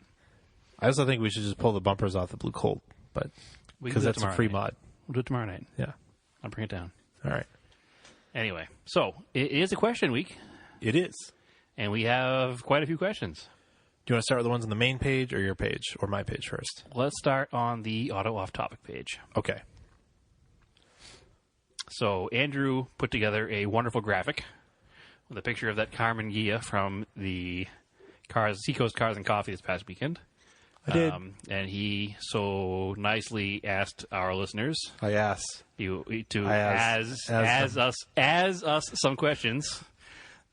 A: I also think we should just pull the bumpers off the Blue Colt, but because that's a free mod.
B: We'll do it tomorrow night.
A: Yeah.
B: I'll bring it down.
A: All right.
B: Anyway, so it is a question week.
A: It is.
B: And we have quite a few questions.
A: Do you want to start with the ones on the main page or your page or my page first?
B: Let's start on the Auto Off Topic page.
A: Okay.
B: So Andrew put together a wonderful graphic with a picture of that Carmen Ghia from the Seacoast Cars and Coffee this past weekend.
A: I did.
B: And he so nicely asked our listeners
A: I asked.
B: to ask us some questions.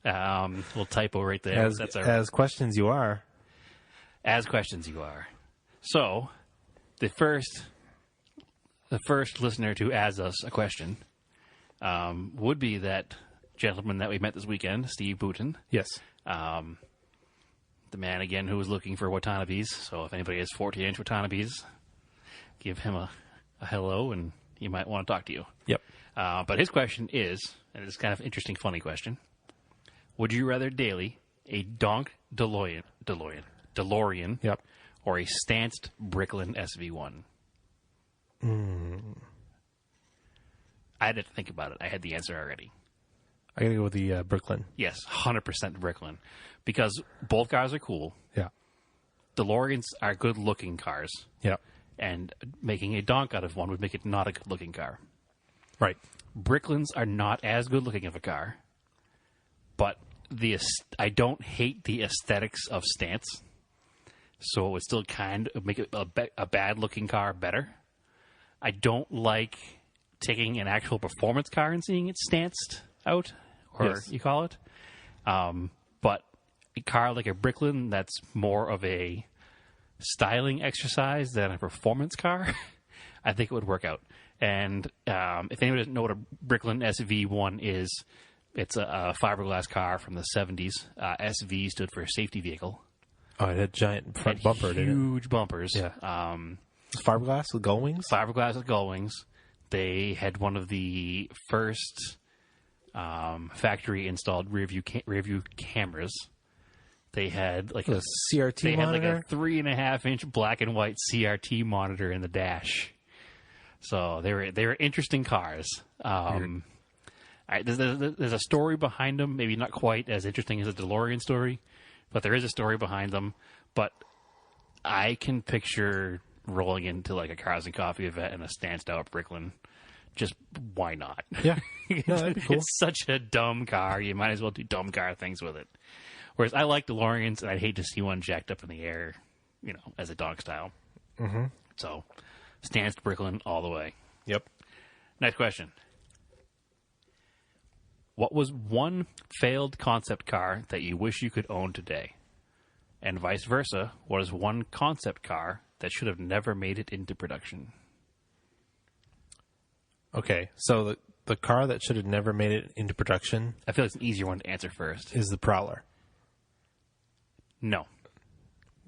B: Little typo right there.
A: As questions you are.
B: As questions you are. So, the first listener to ask us a question would be that gentleman that we met this weekend, Steve Booton.
A: Yes.
B: The man, again, who was looking for Watanabes. So if anybody has 14-inch Watanabes, give him a hello, and he might want to talk to you.
A: Yep.
B: But his question is, and it's kind of an interesting, funny question, would you rather daily a Donk DeLorean,
A: Yep.
B: or a stanced Bricklin SV1? I had to think about it. I had the answer already.
A: I gotta go with the Brooklyn.
B: Yes, 100% Bricklin. Because both cars are cool.
A: Yeah.
B: DeLoreans are good-looking cars.
A: Yeah.
B: And making a Donk out of one would make it not a good-looking car.
A: Right.
B: Bricklins are not as good-looking of a car, but I don't hate the aesthetics of stance, so it would still kind of make it a bad-looking car better. I don't like taking an actual performance car and seeing it stanced out, or you call it. But a car like a Bricklin that's more of a styling exercise than a performance car, I think it would work out. And if anybody doesn't know what a Bricklin SV1 is, it's a fiberglass car from the 70s. SV stood for safety vehicle.
A: Oh, it had giant front bumper, didn't it?
B: Huge bumpers.
A: Yeah. Fiberglass with gull wings?
B: Fiberglass with gull wings. They had one of the first factory-installed rear view cameras. They had like
A: a CRT monitor?
B: They had like a 3.5-inch black and white CRT monitor in the dash. So they were interesting cars. There's a story behind them, maybe not quite as interesting as a DeLorean story, but there is a story behind them. But I can picture rolling into like a Cars and Coffee event in a stanced out Bricklin. Just why not?
A: Yeah, no, that'd be cool.
B: It's such a dumb car. You might as well do dumb car things with it. Whereas I like DeLoreans, and I'd hate to see one jacked up in the air, as a dog style.
A: Mm-hmm.
B: So, stanced Bricklin all the way.
A: Yep.
B: Next question. What was one failed concept car that you wish you could own today? And vice versa, what is one concept car that should have never made it into production?
A: Okay, so the car that should have never made it into production...
B: I feel like it's an easier one to answer first.
A: ...is the Prowler.
B: No.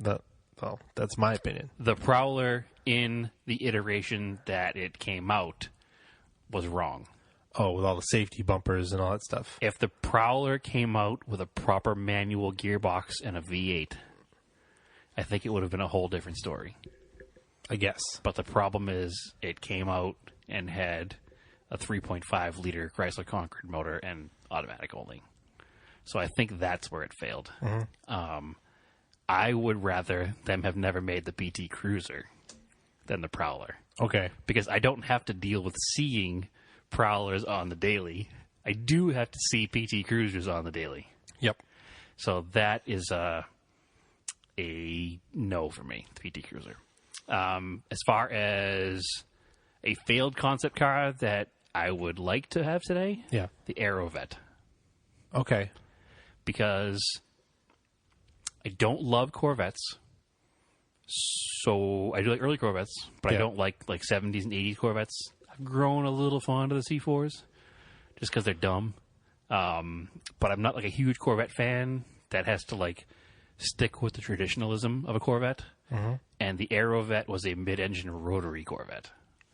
A: Well, that's my opinion.
B: The Prowler, in the iteration that it came out, was wrong.
A: Oh, with all the safety bumpers and all that stuff.
B: If the Prowler came out with a proper manual gearbox and a V8, I think it would have been a whole different story.
A: I guess.
B: But the problem is it came out and had a 3.5-liter Chrysler Concorde motor and automatic only. So I think that's where it failed.
A: Mm-hmm.
B: I would rather them have never made the PT Cruiser than the Prowler.
A: Okay.
B: Because I don't have to deal with seeing Prowlers on the daily. I do have to see PT Cruisers on the daily.
A: Yep.
B: So that is a no for me, the PT Cruiser. As far as a failed concept car that I would like to have today,
A: Yeah.
B: the Aerovet.
A: Okay.
B: Because I don't love Corvettes. So I do like early Corvettes, but I don't like 70s and 80s Corvettes. I've grown a little fond of the C4s just because they're dumb. But I'm not like a huge Corvette fan that has to like stick with the traditionalism of a Corvette.
A: Mm-hmm.
B: And the Aerovet was a mid-engine rotary Corvette.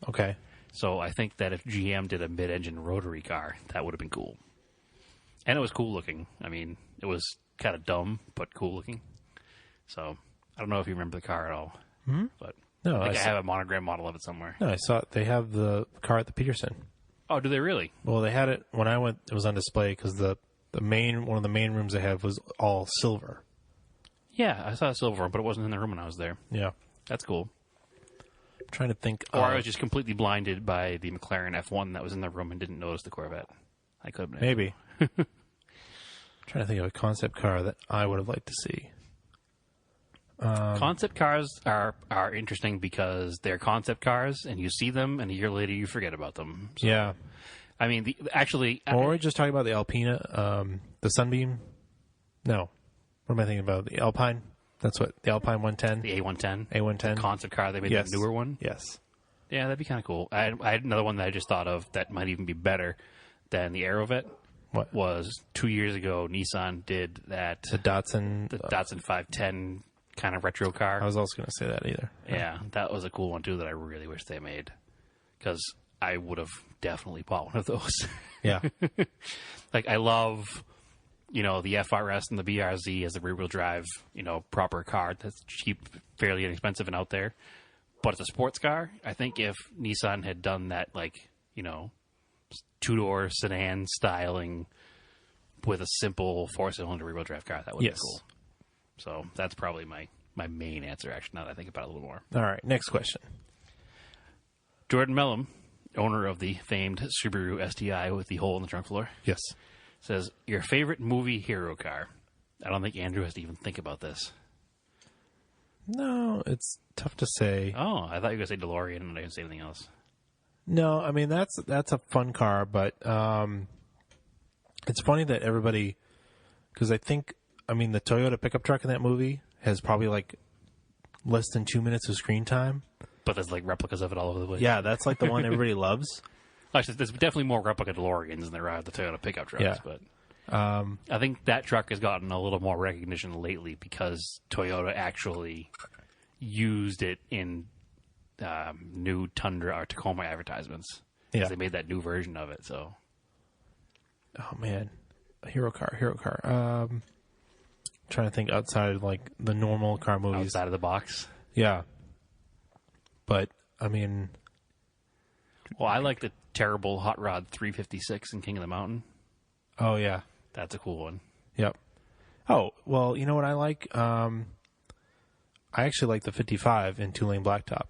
A: Okay.
B: So I think that if GM did a mid-engine rotary car, that would have been cool. And it was cool looking. I mean, it was kind of dumb, but cool looking. So I don't know if you remember the car at all.
A: Mm-hmm.
B: But
A: no,
B: I have a monogram model of it somewhere.
A: No, I saw it. They have the car at the Peterson.
B: Oh, do they really?
A: Well, they had it when I went. It was on display because one of the main rooms they had was all silver.
B: Yeah, I saw a silver one, but it wasn't in the room when I was there.
A: Yeah,
B: that's cool.
A: I'm trying to think.
B: Or I was just completely blinded by the McLaren F1 that was in the room and didn't notice the Corvette. I could have been.
A: Maybe. Trying to think of a concept car that I would have liked to see.
B: Concept cars are interesting because they're concept cars, and you see them, and a year later you forget about them. So,
A: yeah.
B: I mean,
A: Or we're just talking about the Alpina, the Sunbeam. No. What am I thinking about? The Alpine? That's what, the Alpine 110?
B: The A110.
A: A110.
B: The concept car, they made
A: Yes.
B: the newer one.
A: Yes.
B: Yeah, that'd be kind of cool. I had another one that I just thought of that might even be better than the Aerovet.
A: What?
B: Was 2 years ago, Nissan did that.
A: The Datsun.
B: The Datsun 510 kind of retro car.
A: I was also going to say that either.
B: Yeah, that was a cool one, too, that I really wish they made. Because I would have definitely bought one of those.
A: Yeah.
B: Like, I love, the FRS and the BRZ as a rear-wheel drive, proper car that's cheap, fairly inexpensive and out there. But it's a sports car. I think if Nissan had done that, two-door sedan styling with a simple four-cylinder rear-wheel drive car, that would be cool. So that's probably my main answer, actually, now that I think about it a little more.
A: All right, next question.
B: Jordan Mellum, owner of the famed Subaru STI with the hole in the trunk floor,
A: Yes.
B: says, your favorite movie hero car. I don't think Andrew has to even think about this.
A: No, it's tough to say.
B: Oh, I thought you were going to say DeLorean, and I didn't say anything else.
A: No, I mean, that's a fun car, but it's funny that everybody, because the Toyota pickup truck in that movie has probably less than 2 minutes of screen time.
B: But there's replicas of it all over the place.
A: Yeah, that's the one everybody loves.
B: Actually, there's definitely more replica DeLoreans than there are the Toyota pickup trucks.
A: Yeah.
B: But I think that truck has gotten a little more recognition lately because Toyota actually used it in new Tundra or Tacoma advertisements.
A: Yeah.
B: They made that new version of it. So,
A: oh man, a hero car. Trying to think outside of the normal car movies.
B: Outside of the box.
A: Yeah. But I mean,
B: well, I like the terrible Hot Rod 356 in King of the Mountain.
A: Oh yeah,
B: that's a cool one.
A: Yep. Oh well, you know what I like? I actually like the 55 in 2-lane blacktop.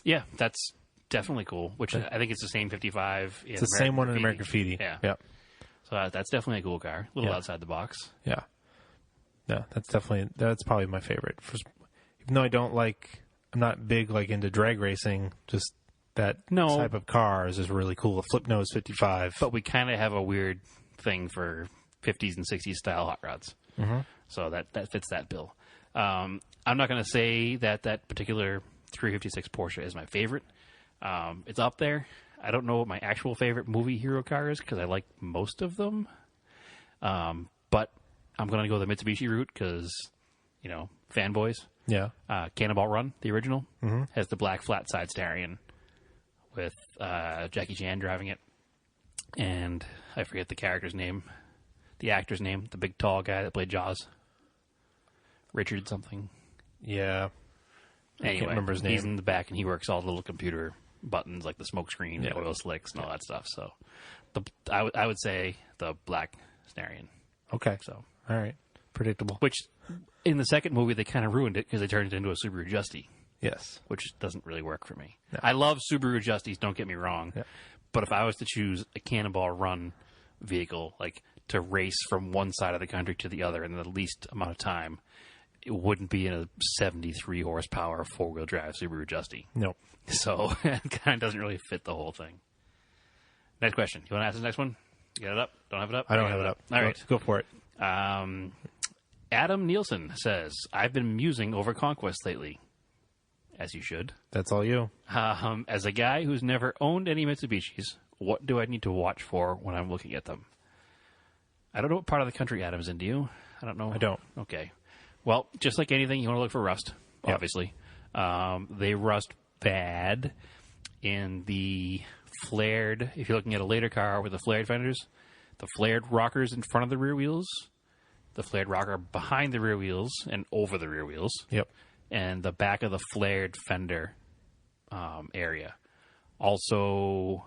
B: Yeah, that's definitely cool. Which I think it's the same 55.
A: It's the same one in American Graffiti.
B: Yeah.
A: Yep.
B: So that's definitely a cool car. A little outside the box.
A: Yeah. Yeah, that's probably my favorite. Even though I'm not big into drag racing, just that type of car is just really cool. A flip nose 55.
B: But we kind of have a weird thing for 50s and 60s style hot rods.
A: Mm-hmm.
B: So that fits that bill. I'm not going to say that particular 356 Porsche is my favorite. It's up there. I don't know what my actual favorite movie hero car is because I like most of them. But I'm going to go the Mitsubishi route because, fanboys.
A: Yeah.
B: Cannonball Run, the original, has the black flat side Starion with Jackie Chan driving it. And I forget the character's name, the actor's name, the big tall guy that played Jaws. Richard something.
A: Yeah.
B: Anyway,
A: I can't remember his name.
B: He's in the back and he works all the little computer buttons like the smoke screen, the oil slicks, and all that stuff. So I would say the black Starion.
A: Okay.
B: So
A: all right. Predictable.
B: Which in the second movie they kind of ruined it because they turned it into a Subaru Justy.
A: Yes.
B: Which doesn't really work for me.
A: No.
B: I love Subaru Justies, don't get me wrong.
A: Yeah.
B: But if I was to choose a Cannonball Run vehicle, to race from one side of the country to the other in the least amount of time, it wouldn't be in a 73 horsepower 4-wheel drive Subaru Justy.
A: No.
B: So it kind of doesn't really fit the whole thing. Next question. You want to ask the next one? You got it up? Don't have it up?
A: I don't have it up.
B: All right.
A: Go for it.
B: Adam Nielsen says, I've been musing over Conquest lately. As you should.
A: That's all you.
B: As a guy who's never owned any Mitsubishis, what do I need to watch for when I'm looking at them? I don't know what part of the country Adam's in. Do you? I don't know.
A: I don't.
B: Okay. Well, just like anything, you want to look for rust, obviously. They rust bad in the flared, if you're looking at a later car with the flared fenders, the flared rockers in front of the rear wheels, the flared rocker behind the rear wheels and over the rear wheels.
A: Yep.
B: And the back of the flared fender area. Also,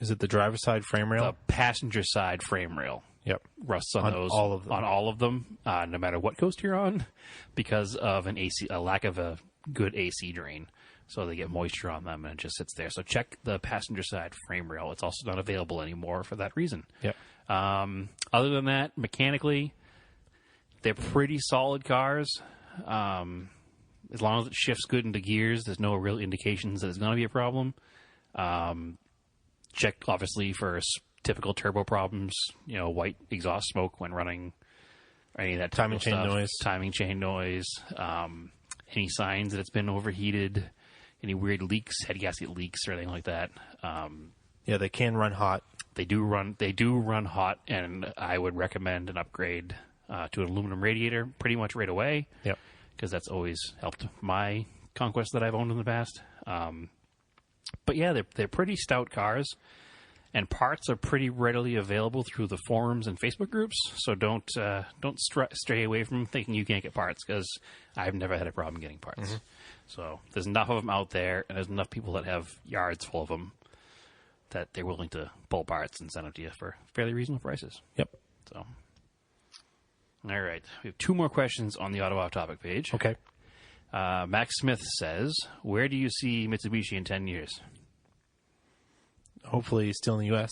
A: is it the driver's side frame rail?
B: The passenger side frame rail.
A: Yep.
B: Rusts on those.
A: All of them.
B: On all of them, no matter what coast you're on, because of a lack of a good AC drain. So they get moisture on them and it just sits there. So check the passenger side frame rail. It's also not available anymore for that reason.
A: Yep.
B: Other than that, mechanically, they're pretty solid cars. As long as it shifts good into gears, there's no real indications that it's going to be a problem. Check, obviously, for typical turbo problems, white exhaust smoke when running, or any of that
A: timing chain noise.
B: Timing chain noise. Any signs that it's been overheated, any weird leaks, head gasket leaks, or anything like that.
A: Yeah, they can run hot.
B: They do run hot, and I would recommend an upgrade to an aluminum radiator pretty much right away.
A: Yep.
B: Because that's always helped my Conquest that I've owned in the past. But yeah, they're pretty stout cars, and parts are pretty readily available through the forums and Facebook groups. So don't stray away from thinking you can't get parts, because I've never had a problem getting parts. Mm-hmm. So there's enough of them out there, and there's enough people that have yards full of them that they're willing to pull parts and send them to you for fairly reasonable prices.
A: Yep.
B: So. All right. We have 2 more questions on the Auto Off Topic page.
A: Okay.
B: Max Smith says, where do you see Mitsubishi in 10 years?
A: Hopefully still in the U.S.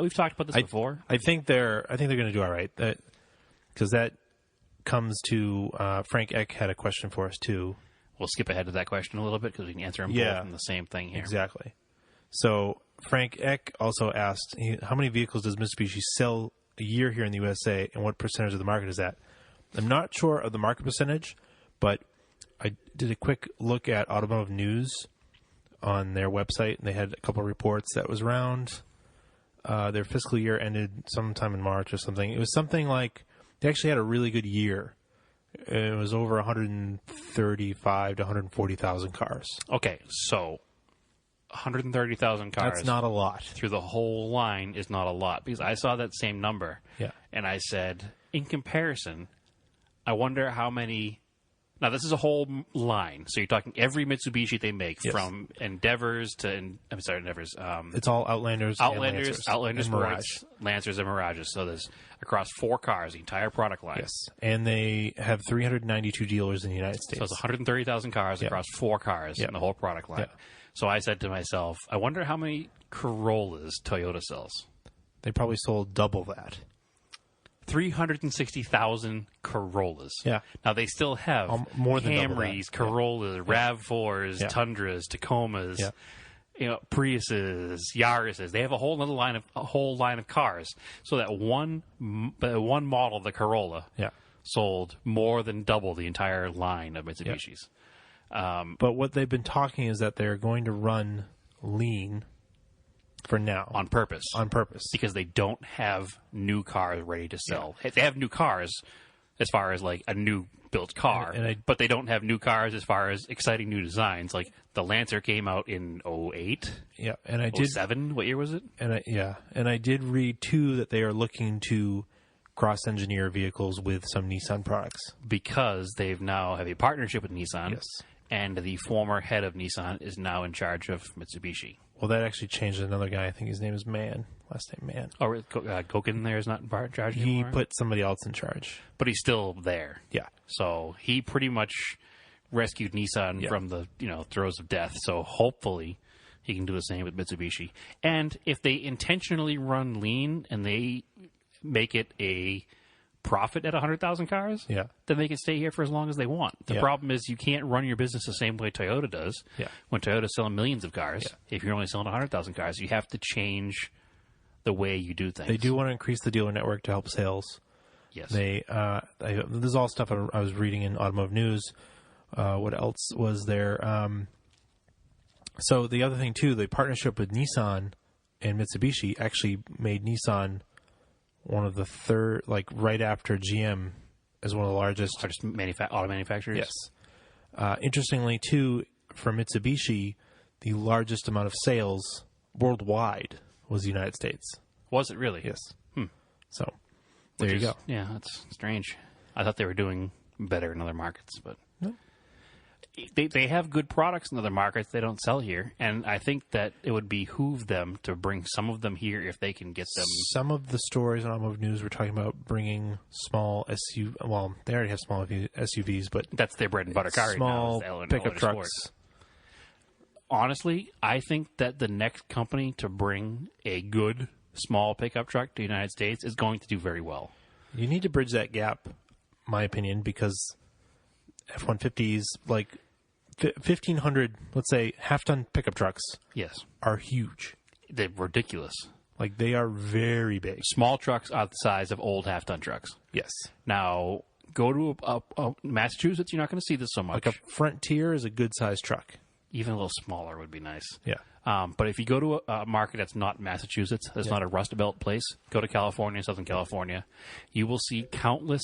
B: We've talked about this before.
A: I think they're going to do all right. Because that comes to Frank Eck had a question for us too.
B: We'll skip ahead to that question a little bit because we can answer them both in the same thing here.
A: Exactly. So Frank Eck also asked, how many vehicles does Mitsubishi sell a year here in the USA, and what percentage of the market is that? I'm not sure of the market percentage, but I did a quick look at Automotive News on their website, and they had a couple of reports that was around their fiscal year ended sometime in March or something. It was something like they actually had a really good year. It was over 135 to 140,000 cars.
B: Okay, so 130,000 cars.
A: That's not a lot.
B: Through the whole line is not a lot, because I saw that same number.
A: Yeah.
B: And I said, in comparison, I wonder how many. Now, this is a whole line. So you're talking every Mitsubishi they make, from Endeavors to, I'm sorry, Endeavors.
A: It's all Outlanders,
B: Outlanders
A: and
B: Sports, Lancers, and Mirages. So there's across 4 cars, the entire product line.
A: Yes. And they have 392 dealers in the United States.
B: So it's 130,000 cars across 4 cars in the whole product line. Yeah. So I said to myself, I wonder how many Corollas Toyota sells.
A: They probably sold double that.
B: 360,000 Corollas.
A: Yeah.
B: Now, they still have
A: more than
B: Camrys, Corollas, RAV4s, Tundras, Tacomas, Priuses, Yarises. They have a whole line of cars. So that one model of the Corolla sold more than double the entire line of Mitsubishis.
A: But what they've been talking is that they're going to run lean for now.
B: On purpose. Because they don't have new cars ready to sell. Yeah. They have new cars as far as like a new built car, but they don't have new cars as far as exciting new designs. Like the Lancer came out in 08.
A: Yeah, and I
B: 07? What year was it?
A: And I did read too that they are looking to cross-engineer vehicles with some Nissan products
B: because they've now have a partnership with Nissan.
A: Yes.
B: And the former head of Nissan is now in charge of Mitsubishi.
A: Well, that actually changed another guy. I think his name is Mann. Last name Mann.
B: Oh, Gokin there is not in charge anymore?
A: He put somebody else in charge.
B: But he's still there.
A: Yeah.
B: So he pretty much rescued Nissan from the throes of death. So hopefully he can do the same with Mitsubishi. And if they intentionally run lean and they make it a profit at 100,000 cars,
A: Yeah.
B: then they can stay here for as long as they want. The
A: Yeah.
B: problem is you can't run your business the same way Toyota does.
A: Yeah.
B: When Toyota's selling millions of cars, if you're only selling 100,000 cars, you have to change the way you do things.
A: They do want to increase the dealer network to help sales.
B: Yes.
A: This is all stuff I was reading in Automotive News. What else was there? So the other thing, too, the partnership with Nissan and Mitsubishi actually made Nissan one of the third, like right after GM, as one of the largest
B: auto manufacturers?
A: Yes. Interestingly, too, for Mitsubishi, the largest amount of sales worldwide was the United States.
B: Was it really?
A: Yes. So, there you go.
B: Yeah, that's strange. I thought they were doing better in other markets, but
A: No.
B: they have good products in other markets they don't sell here, and I think that it would behoove them to bring some of them here if they can get them.
A: Some of the stories on Automotive News were talking about bringing small SUV. Well, they already have small SUVs, but
B: That's their bread and butter car.
A: small
B: right now, is
A: pickup
B: Motorsport.
A: trucks.
B: Honestly, I think that the next company to bring a good small pickup truck to the United States is going to do very well.
A: You need to bridge that gap, my opinion, because F-150s, like 1,500, let's say, half-ton pickup trucks
B: Yes.
A: are huge.
B: They're ridiculous.
A: Like, they are very big.
B: Small trucks are the size of old half-ton trucks.
A: Yes.
B: Now, go to a Massachusetts, you're not going to see this so much.
A: Like a Frontier is a good-sized truck.
B: Even a little smaller would be nice.
A: Yeah.
B: But if you go to a market that's not Massachusetts, that's not a Rust Belt place, go to California, Southern California, you will see countless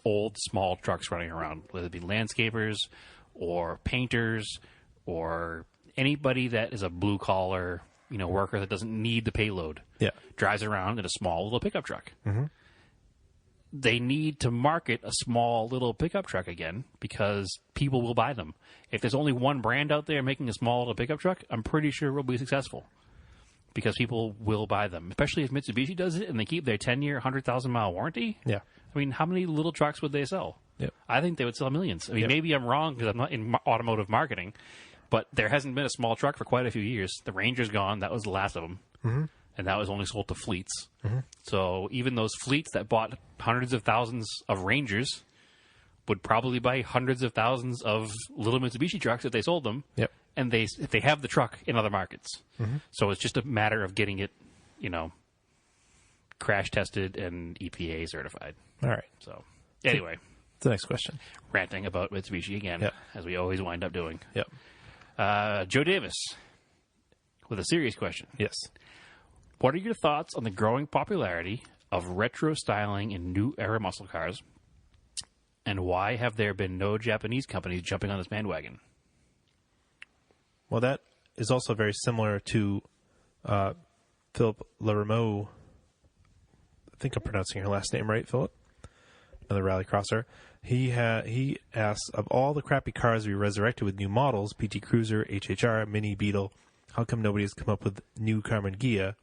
B: old small trucks running around, whether it be landscapers or painters or anybody that is a blue-collar, worker that doesn't need the payload.
A: Yeah.
B: Drives around in a small little pickup truck.
A: Mm-hmm.
B: They need to market a small little pickup truck again because people will buy them. If there's only one brand out there making a small little pickup truck, I'm pretty sure it will be successful because people will buy them, especially if Mitsubishi does it and they keep their 10-year, 100,000-mile warranty.
A: Yeah.
B: I mean, how many little trucks would they sell?
A: Yep.
B: I think they would sell millions. I mean, maybe I'm wrong because I'm not in automotive marketing, but there hasn't been a small truck for quite a few years. The Ranger's gone. That was the last of them.
A: Mm-hmm.
B: And that was only sold to fleets.
A: Mm-hmm.
B: So even those fleets that bought hundreds of thousands of Rangers would probably buy hundreds of thousands of little Mitsubishi trucks if they sold them.
A: Yep.
B: And if they have the truck in other markets.
A: Mm-hmm.
B: So it's just a matter of getting it, crash tested and EPA certified.
A: All right.
B: So anyway,
A: The next question.
B: ranting about Mitsubishi again,
A: Yep.
B: as we always wind up doing.
A: Yep.
B: Joe Davis with a serious question.
A: Yes.
B: What are your thoughts on the growing popularity of retro styling in new era muscle cars? And why have there been no Japanese companies jumping on this bandwagon?
A: Well, that is also very similar to Philip Laremeau. I think I'm pronouncing your last name right, Philip. Another rallycrosser. He asks, of all the crappy cars we resurrected with new models, PT Cruiser, HHR, Mini, Beetle, how come nobody has come up with new Carmen Ghia?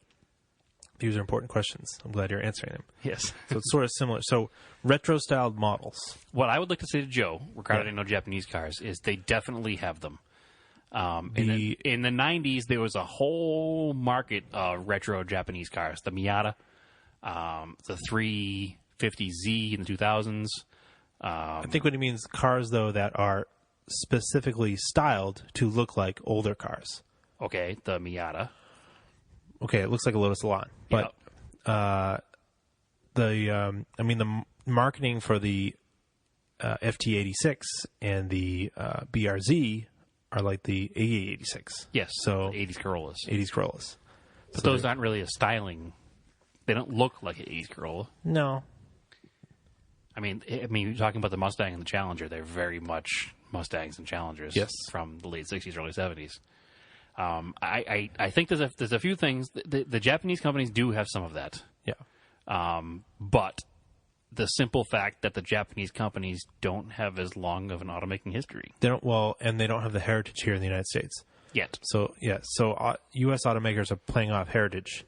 A: These are important questions. I'm glad you're answering them.
B: Yes.
A: So it's sort of similar. So retro-styled models.
B: What I would like to say to Joe, regarding no Japanese cars, is they definitely have them. In the 90s, there was a whole market of retro Japanese cars. The Miata, the 350Z in the 2000s.
A: I think what he means cars, though, that are specifically styled to look like older cars.
B: Okay, the Miata.
A: Okay, it looks like a Lotus Elan, but the marketing for the FT86 and the BRZ are like the AA86.
B: Yes,
A: so
B: 80s Corollas.
A: 80s Corollas.
B: But those aren't really a styling. They don't look like an 80s Corolla.
A: No.
B: I mean, you're talking about the Mustang and the Challenger. They're very much Mustangs and Challengers.
A: Yes.
B: From the late 60s, early 70s. I think there's a few things. The Japanese companies do have some of that.
A: Yeah.
B: But the simple fact that the Japanese companies don't have as long of an automaking history.
A: They don't, and they don't have the heritage here in the United States.
B: Yet.
A: So, yeah. So, U.S. automakers are playing off heritage,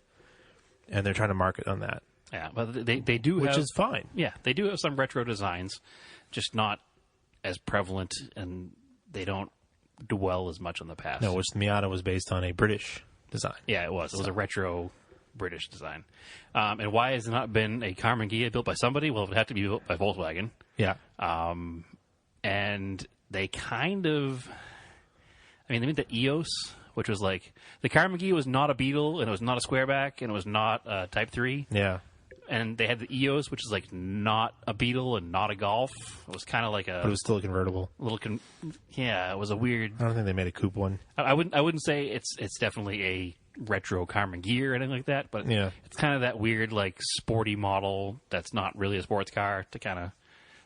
A: and they're trying to market on that.
B: Yeah, but they do
A: Which
B: have...
A: is fine.
B: Yeah, they do have some retro designs, just not as prevalent, and they don't dwell as much on the past.
A: No, which the Miata was based on a British design.
B: Yeah, it was. It was a retro British design. And why has there not been a Karmann Ghia built by somebody? Well, it would have to be built by Volkswagen.
A: Yeah.
B: And they kind of... I mean, they made the EOS, which was like... The Karmann Ghia was not a Beetle, and it was not a Squareback, and it was not a Type 3.
A: Yeah.
B: And they had the EOS, which is like not a Beetle and not a Golf. It was kind of like a...
A: But it was still a convertible.
B: Yeah, it was a weird...
A: I don't think they made a coupe one.
B: I wouldn't say it's definitely a retro Karmann Ghia or anything like that, but it's kind of that weird, like, sporty model that's not really a sports car to kind of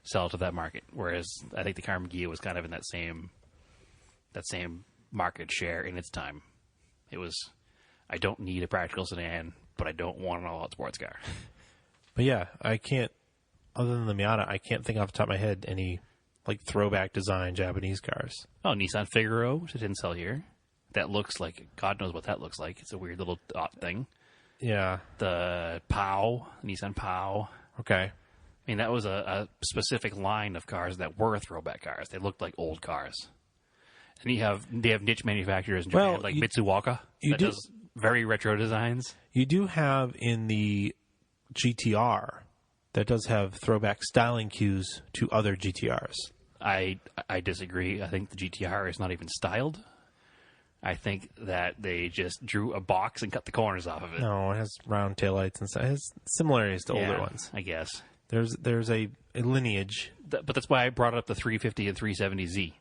B: sell to that market. Whereas I think the Karmann Ghia was kind of in that same market share in its time. It was, I don't need a practical sedan, but I don't want an all-out sports car.
A: But yeah, I can't, other than the Miata, I can't think off the top of my head any, like, throwback design Japanese cars.
B: Oh, Nissan Figaro, which it didn't sell here. That looks like, God knows what that looks like. It's a weird little dot thing.
A: Yeah.
B: The POW, Nissan POW.
A: Okay.
B: I mean, that was a specific line of cars that were throwback cars. They looked like old cars. And they have niche manufacturers in Japan, like Mitsuwaka, that does very retro designs.
A: You do have in the GTR that does have throwback styling cues to other GTRs.
B: I disagree. I think the GTR is not even styled. I think that they just drew a box and cut the corners off of it.
A: No, it has round taillights and stuff. It has similarities to older ones.
B: I guess.
A: There's a lineage.
B: But that's why I brought up the 350 and 370Z.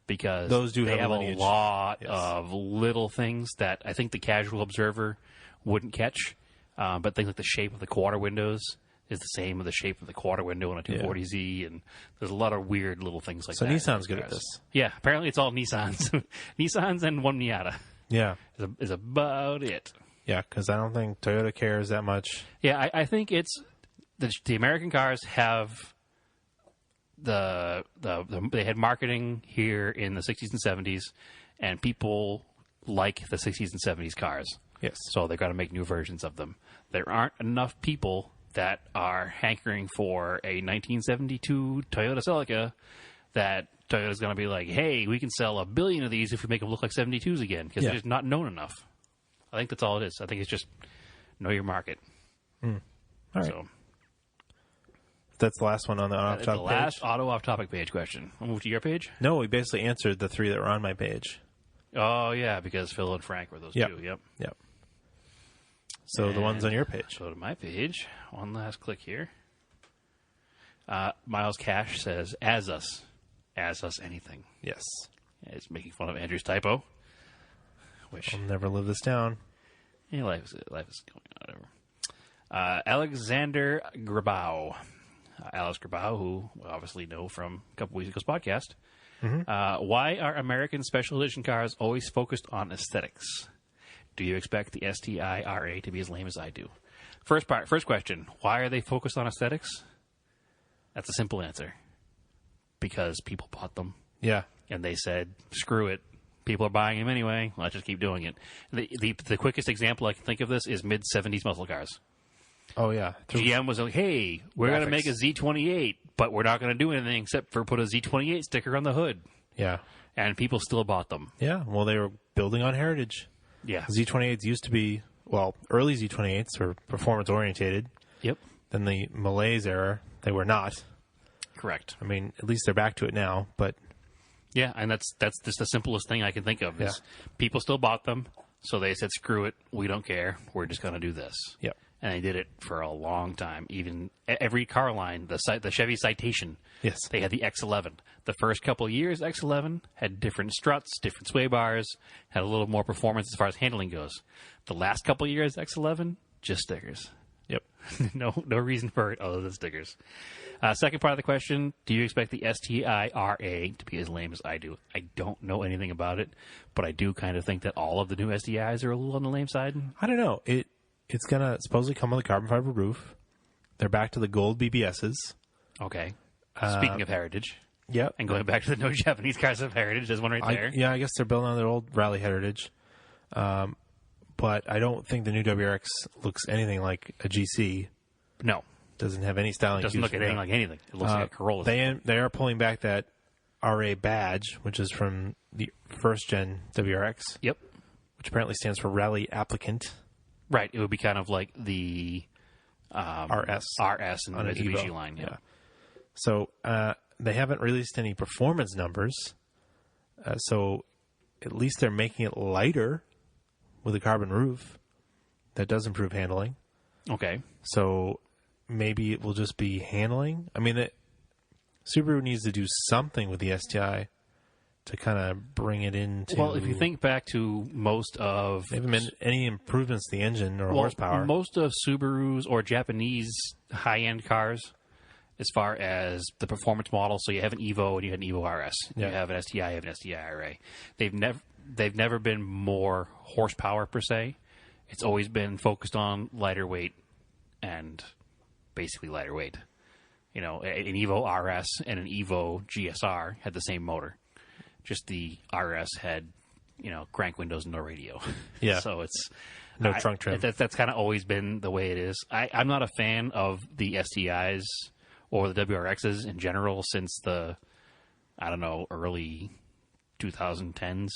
B: Because
A: those do
B: they have a
A: lineage.
B: lot of little things that I think the casual observer wouldn't catch. But things like the shape of the quarter windows is the same as the shape of the quarter window on a 240Z, and there's a lot of weird little things like that.
A: So Nissan's good at this.
B: Yeah, apparently it's all Nissans. Nissans and one Miata.
A: Yeah.
B: Is about it.
A: Yeah, because I don't think Toyota cares that much.
B: Yeah, I think it's... The American cars have... they had marketing here in the 60s and 70s, and people like the 60s and 70s cars.
A: Yes.
B: So they've got to make new versions of them. There aren't enough people that are hankering for a 1972 Toyota Celica that Toyota's going to be like, hey, we can sell 1 billion of these if we make them look like 72s again, because they're just not known enough. I think that's all it is. I think it's just know your market.
A: All right.
B: So
A: that's the last one on the off-topic page?
B: the last auto off-topic page question. I'll move to your page?
A: No, we basically answered the 3 that were on my page.
B: Oh, yeah, because Phil and Frank were those two. Yep.
A: So
B: and
A: the ones on your page.
B: Go to my page. One last click here. Miles Cash says, as us anything.
A: Yes.
B: It's making fun of Andrew's typo. Which
A: I'll never live this down.
B: Yeah, life is going on, whatever. Alexander Grabau. Alex Grabau, who we obviously know from a couple weeks ago's podcast. Mm-hmm. Why are American special edition cars always focused on aesthetics? Do you expect the STI RA to be as lame as I do? First question, why are they focused on aesthetics? That's a simple answer. Because people bought them.
A: Yeah.
B: And they said, screw it. People are buying them anyway. Let's just keep doing it. The quickest example I can think of this is mid-70s muscle cars.
A: Oh, yeah.
B: GM was like, hey, we're going to make a Z28, but we're not going to do anything except for put a Z28 sticker on the hood.
A: Yeah.
B: And people still bought them.
A: Yeah. Well, they were building on heritage.
B: Yeah.
A: Z28s used to be, well, early Z28s were performance-orientated.
B: Yep.
A: Then the Malaise era, they were not.
B: Correct.
A: I mean, at least they're back to it now, but...
B: Yeah, and that's just the simplest thing I can think of is people still bought them, so they said, screw it, we don't care, we're just going to do this.
A: Yep.
B: And they did it for a long time. Even every car line, the Chevy Citation,
A: yes,
B: they had the X11. The first couple of years, X11 had different struts, different sway bars, had a little more performance as far as handling goes. The last couple of years, X11, just stickers.
A: Yep.
B: No reason for it other than stickers. Second part of the question, do you expect the STI RA to be as lame as I do? I don't know anything about it, but I do kind of think that all of the new STIs are a little on the lame side.
A: I don't know. It's going to supposedly come with a carbon fiber roof. They're back to the gold BBSs.
B: Okay. Speaking of heritage.
A: Yep.
B: And going back to the no Japanese cars of heritage, there's one right there.
A: I guess they're building on their old rally heritage. But I don't think the new WRX looks anything like a GC.
B: No.
A: Doesn't have any styling.
B: It doesn't look anything like anything. It looks like a Corolla.
A: They are pulling back that RA badge, which is from the first gen WRX.
B: Yep.
A: Which apparently stands for Rally Applicant.
B: Right. It would be kind of like the
A: RS
B: and the
A: on an
B: Mitsubishi
A: Evo.
B: line. Yeah.
A: So they haven't released any performance numbers. So at least they're making it lighter with a carbon roof. That does improve handling.
B: Okay.
A: So maybe it will just be handling. I mean, Subaru needs to do something with the STI to kind of bring it into...
B: Well, if you think back to most of...
A: They haven't made any improvements to the engine or horsepower.
B: Most of Subaru's or Japanese high-end cars, as far as the performance model, so you have an Evo and you have an Evo RS.
A: Yeah.
B: You have an STI, you have an STI RA. They've never been more horsepower, per se. It's always been focused on lighter weight and basically lighter weight. You know, an Evo RS and an Evo GSR had the same motor. Just the RS had, crank windows and no radio.
A: Yeah.
B: So it's...
A: No trunk trim.
B: That's kind of always been the way it is. I'm not a fan of the STIs or the WRXs in general since the, early 2010s,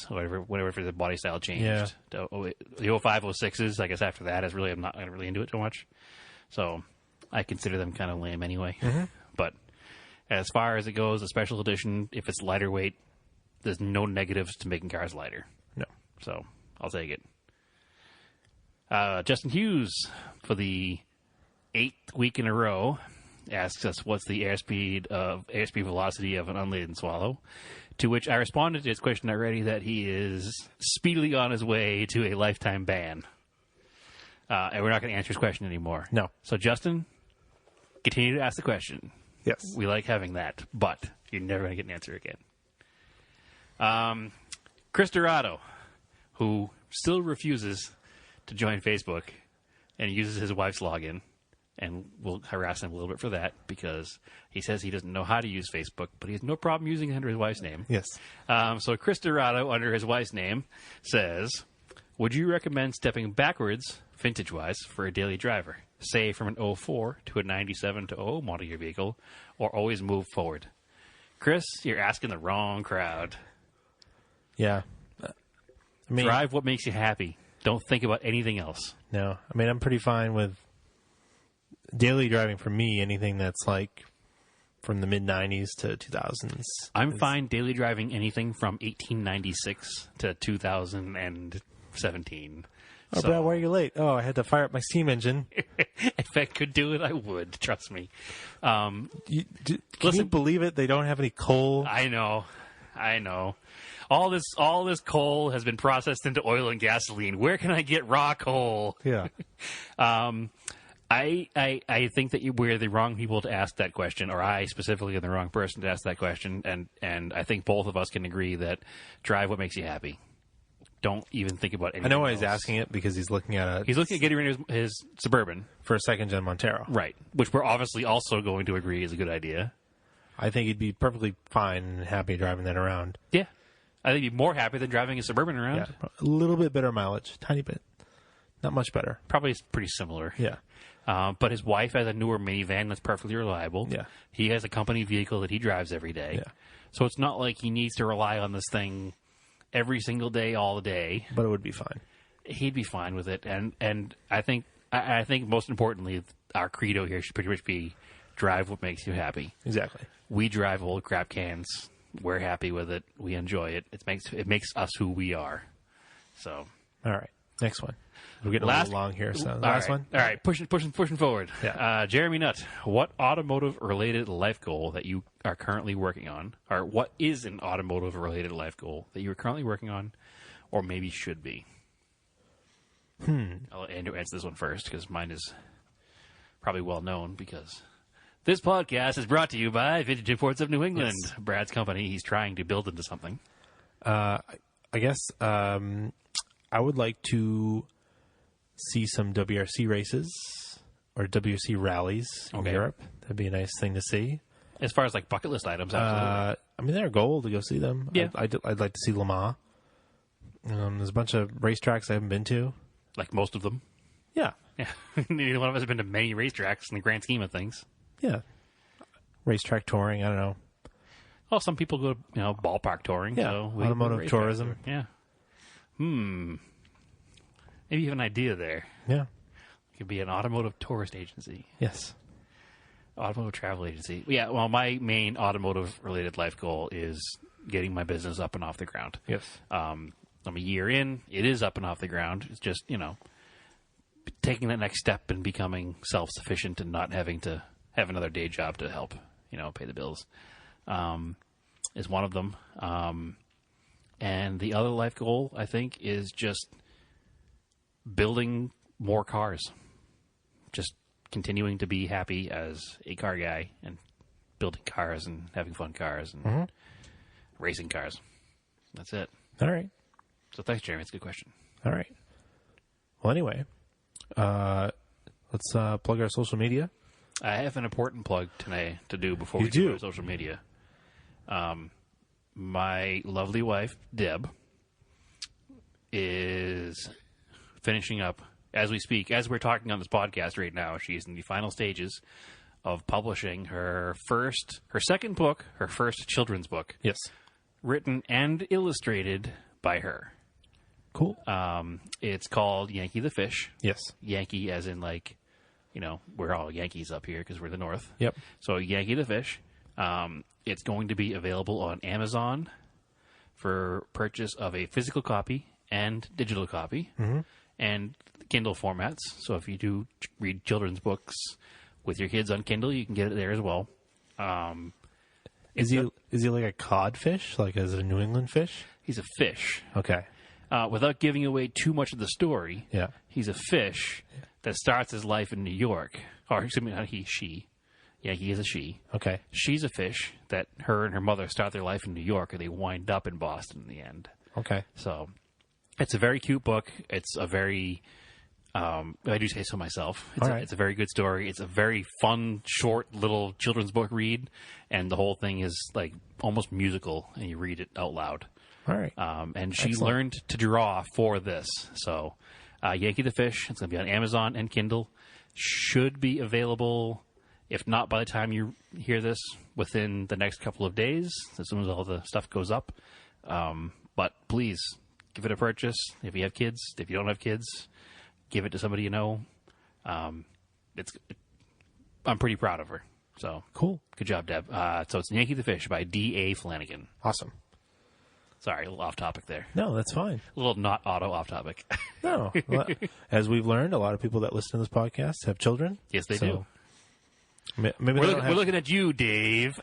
B: whatever the body style changed.
A: Yeah.
B: The 05, 06s, I guess after that, I'm not really into it too much. So I consider them kind of lame anyway.
A: Mm-hmm.
B: But as far as it goes, a special edition, if it's lighter weight, there's no negatives to making cars lighter.
A: No.
B: So I'll take it. Justin Hughes, for the 8th week in a row, asks us what's the airspeed velocity of an unladen swallow. To which I responded to his question already that he is speedily on his way to a lifetime ban. And we're not going to answer his question anymore.
A: No.
B: So, Justin, continue to ask the question.
A: Yes.
B: We like having that, but you're never going to get an answer again. Chris Dorado, who still refuses to join Facebook and uses his wife's login, and we'll harass him a little bit for that because he says he doesn't know how to use Facebook, but he has no problem using it under his wife's name.
A: Yes.
B: So Chris Dorado, under his wife's name, says, would you recommend stepping backwards, vintage-wise, for a daily driver? Say from an 04 to a 97 to 00 model year vehicle, or always move forward? Chris, you're asking the wrong crowd.
A: Yeah.
B: Drive what makes you happy. Don't think about anything else.
A: No. I mean, I'm pretty fine with daily driving for me, anything that's like from the mid-90s to 2000s.
B: I'm fine daily driving anything from 1896 to 2017.
A: Oh, Brad, why are you late? Oh, I had to fire up my steam engine.
B: If I could do it, I would. Trust me.
A: Can you believe it? They don't have any coal.
B: I know. All this coal has been processed into oil and gasoline. Where can I get raw coal?
A: Yeah.
B: I think that we're the wrong people to ask that question, or I specifically am the wrong person to ask that question, and I think both of us can agree that drive what makes you happy. Don't even think about anything
A: I know why
B: else.
A: he's asking it, because he's looking at
B: getting rid of his Suburban.
A: For a second-gen Montero.
B: Right, which we're obviously also going to agree is a good idea.
A: I think he'd be perfectly fine and happy driving that around.
B: Yeah. I think he'd be more happy than driving a Suburban around.
A: Yeah, a little bit better mileage. Tiny bit. Not much better.
B: Probably pretty similar.
A: Yeah.
B: But his wife has a newer minivan that's perfectly reliable.
A: Yeah.
B: He has a company vehicle that he drives every day.
A: Yeah.
B: So it's not like he needs to rely on this thing every single day, all the day.
A: But it would be fine.
B: He'd be fine with it. And I think most importantly, our credo here should pretty much be drive what makes you happy.
A: Exactly.
B: We drive old crap cans. We're happy with it. We enjoy it. It makes us who we are. So.
A: All right. Next one. We're getting a little long here. So last one.
B: All right. Pushing forward.
A: Yeah.
B: Jeremy Nutt, what automotive-related life goal that you are currently working on, or what is an automotive-related life goal that you are currently working on, or maybe should be? I'll let Andrew answer this one first, because mine is probably well known, because this podcast is brought to you by Vintage Imports of New England, yes. Brad's company. He's trying to build into something.
A: I guess I would like to see some WRC races or WRC rallies in Europe. That'd be a nice thing to see.
B: As far as like bucket list items, absolutely.
A: I mean, they're a goal to go see them.
B: Yeah.
A: I'd like to see Le Mans. There's a bunch of racetracks I haven't been to.
B: Like most of them.
A: Yeah.
B: Yeah. Neither one of us have been to many racetracks in the grand scheme of things.
A: Yeah. Racetrack touring, I don't know.
B: Well, some people go to, ballpark touring.
A: Yeah.
B: So
A: automotive tourism.
B: Yeah. Maybe you have an idea there.
A: Yeah.
B: It could be an automotive tourist agency.
A: Yes.
B: Automotive travel agency. Yeah, well, my main automotive-related life goal is getting my business up and off the ground.
A: Yes.
B: I'm a year in. It is up and off the ground. It's just, taking that next step and becoming self-sufficient and not having to have another day job to help, pay the bills, is one of them. And the other life goal, I think, is just building more cars. Just continuing to be happy as a car guy and building cars and having fun cars and racing cars. That's it.
A: All right.
B: So thanks, Jeremy. It's a good question.
A: All right. Well, anyway, let's plug our social media.
B: I have an important plug today to do before we do our social media. My lovely wife, Deb, is finishing up as we speak. As we're talking on this podcast right now, she's in the final stages of publishing her second book, her first children's book.
A: Yes.
B: Written and illustrated by her.
A: Cool.
B: It's called Yankee the Fish.
A: Yes.
B: Yankee as in we're all Yankees up here because we're the North.
A: Yep.
B: So Yankee the Fish. It's going to be available on Amazon for purchase of a physical copy and digital copy and Kindle formats. So if you do read children's books with your kids on Kindle, you can get it there as well.
A: Is he like a codfish? Like as a New England fish?
B: He's a fish.
A: Okay.
B: Without giving away too much of the story,
A: yeah,
B: he's a fish that starts his life in New York. Or excuse me, not he, she. Yeah, he is a she.
A: Okay.
B: She's a fish that her and her mother start their life in New York, and they wind up in Boston in the end.
A: Okay.
B: So it's a very cute book. It's a very, I do say so myself. It's a very good story. It's a very fun, short, little children's book read, and the whole thing is like almost musical, and you read it out loud.
A: All right.
B: And she learned to draw for this. So Yankee the Fish, it's going to be on Amazon and Kindle. Should be available, if not by the time you hear this, within the next couple of days, as soon as all the stuff goes up. But please, give it a purchase. If you have kids, if you don't have kids, give it to somebody you know. I'm pretty proud of her. So
A: cool.
B: Good job, Deb. So it's Yankee the Fish by D.A. Flanagan.
A: Awesome.
B: Sorry, a little off topic there.
A: No, that's fine.
B: A little not auto off topic.
A: No. As we've learned, a lot of people that listen to this podcast have children.
B: Yes, they do.
A: Maybe
B: we're looking at you, Dave.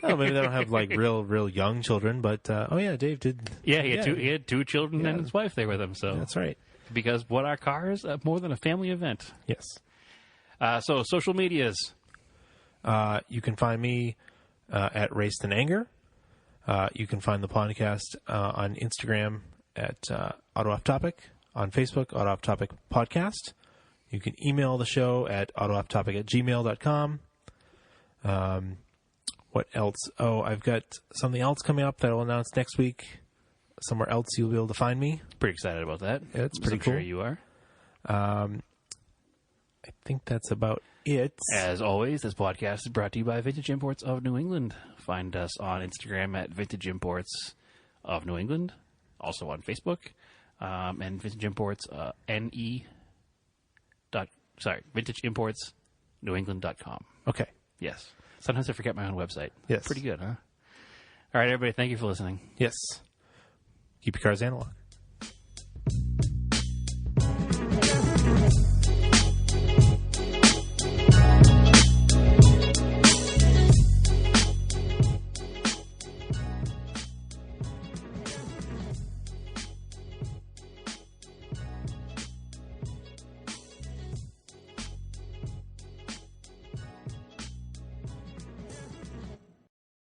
A: No, maybe they don't have like real young children, but Dave did.
B: Yeah, he had two children and his wife there with him. So
A: that's right.
B: Because what are cars? More than a family event.
A: Yes.
B: So social medias.
A: You can find me at Raced in Anger. You can find the podcast on Instagram at Auto Off Topic, on Facebook, Auto Off Topic Podcast. You can email the show at autoofftopic@gmail.com. What else? Oh, I've got something else coming up that I'll announce next week. Somewhere else you'll be able to find me.
B: Pretty excited about that.
A: Yeah, it's pretty cool.
B: I'm sure you are.
A: I think that's about it.
B: As always, this podcast is brought to you by Vintage Imports of New England. Find us on Instagram at Vintage Imports of New England. Also on Facebook. And Vintage Imports, Vintage Imports NewEngland.com.
A: Okay.
B: Yes. Sometimes I forget my own website.
A: Yes.
B: Pretty good, huh? All right, everybody. Thank you for listening.
A: Yes. Keep your cars analog.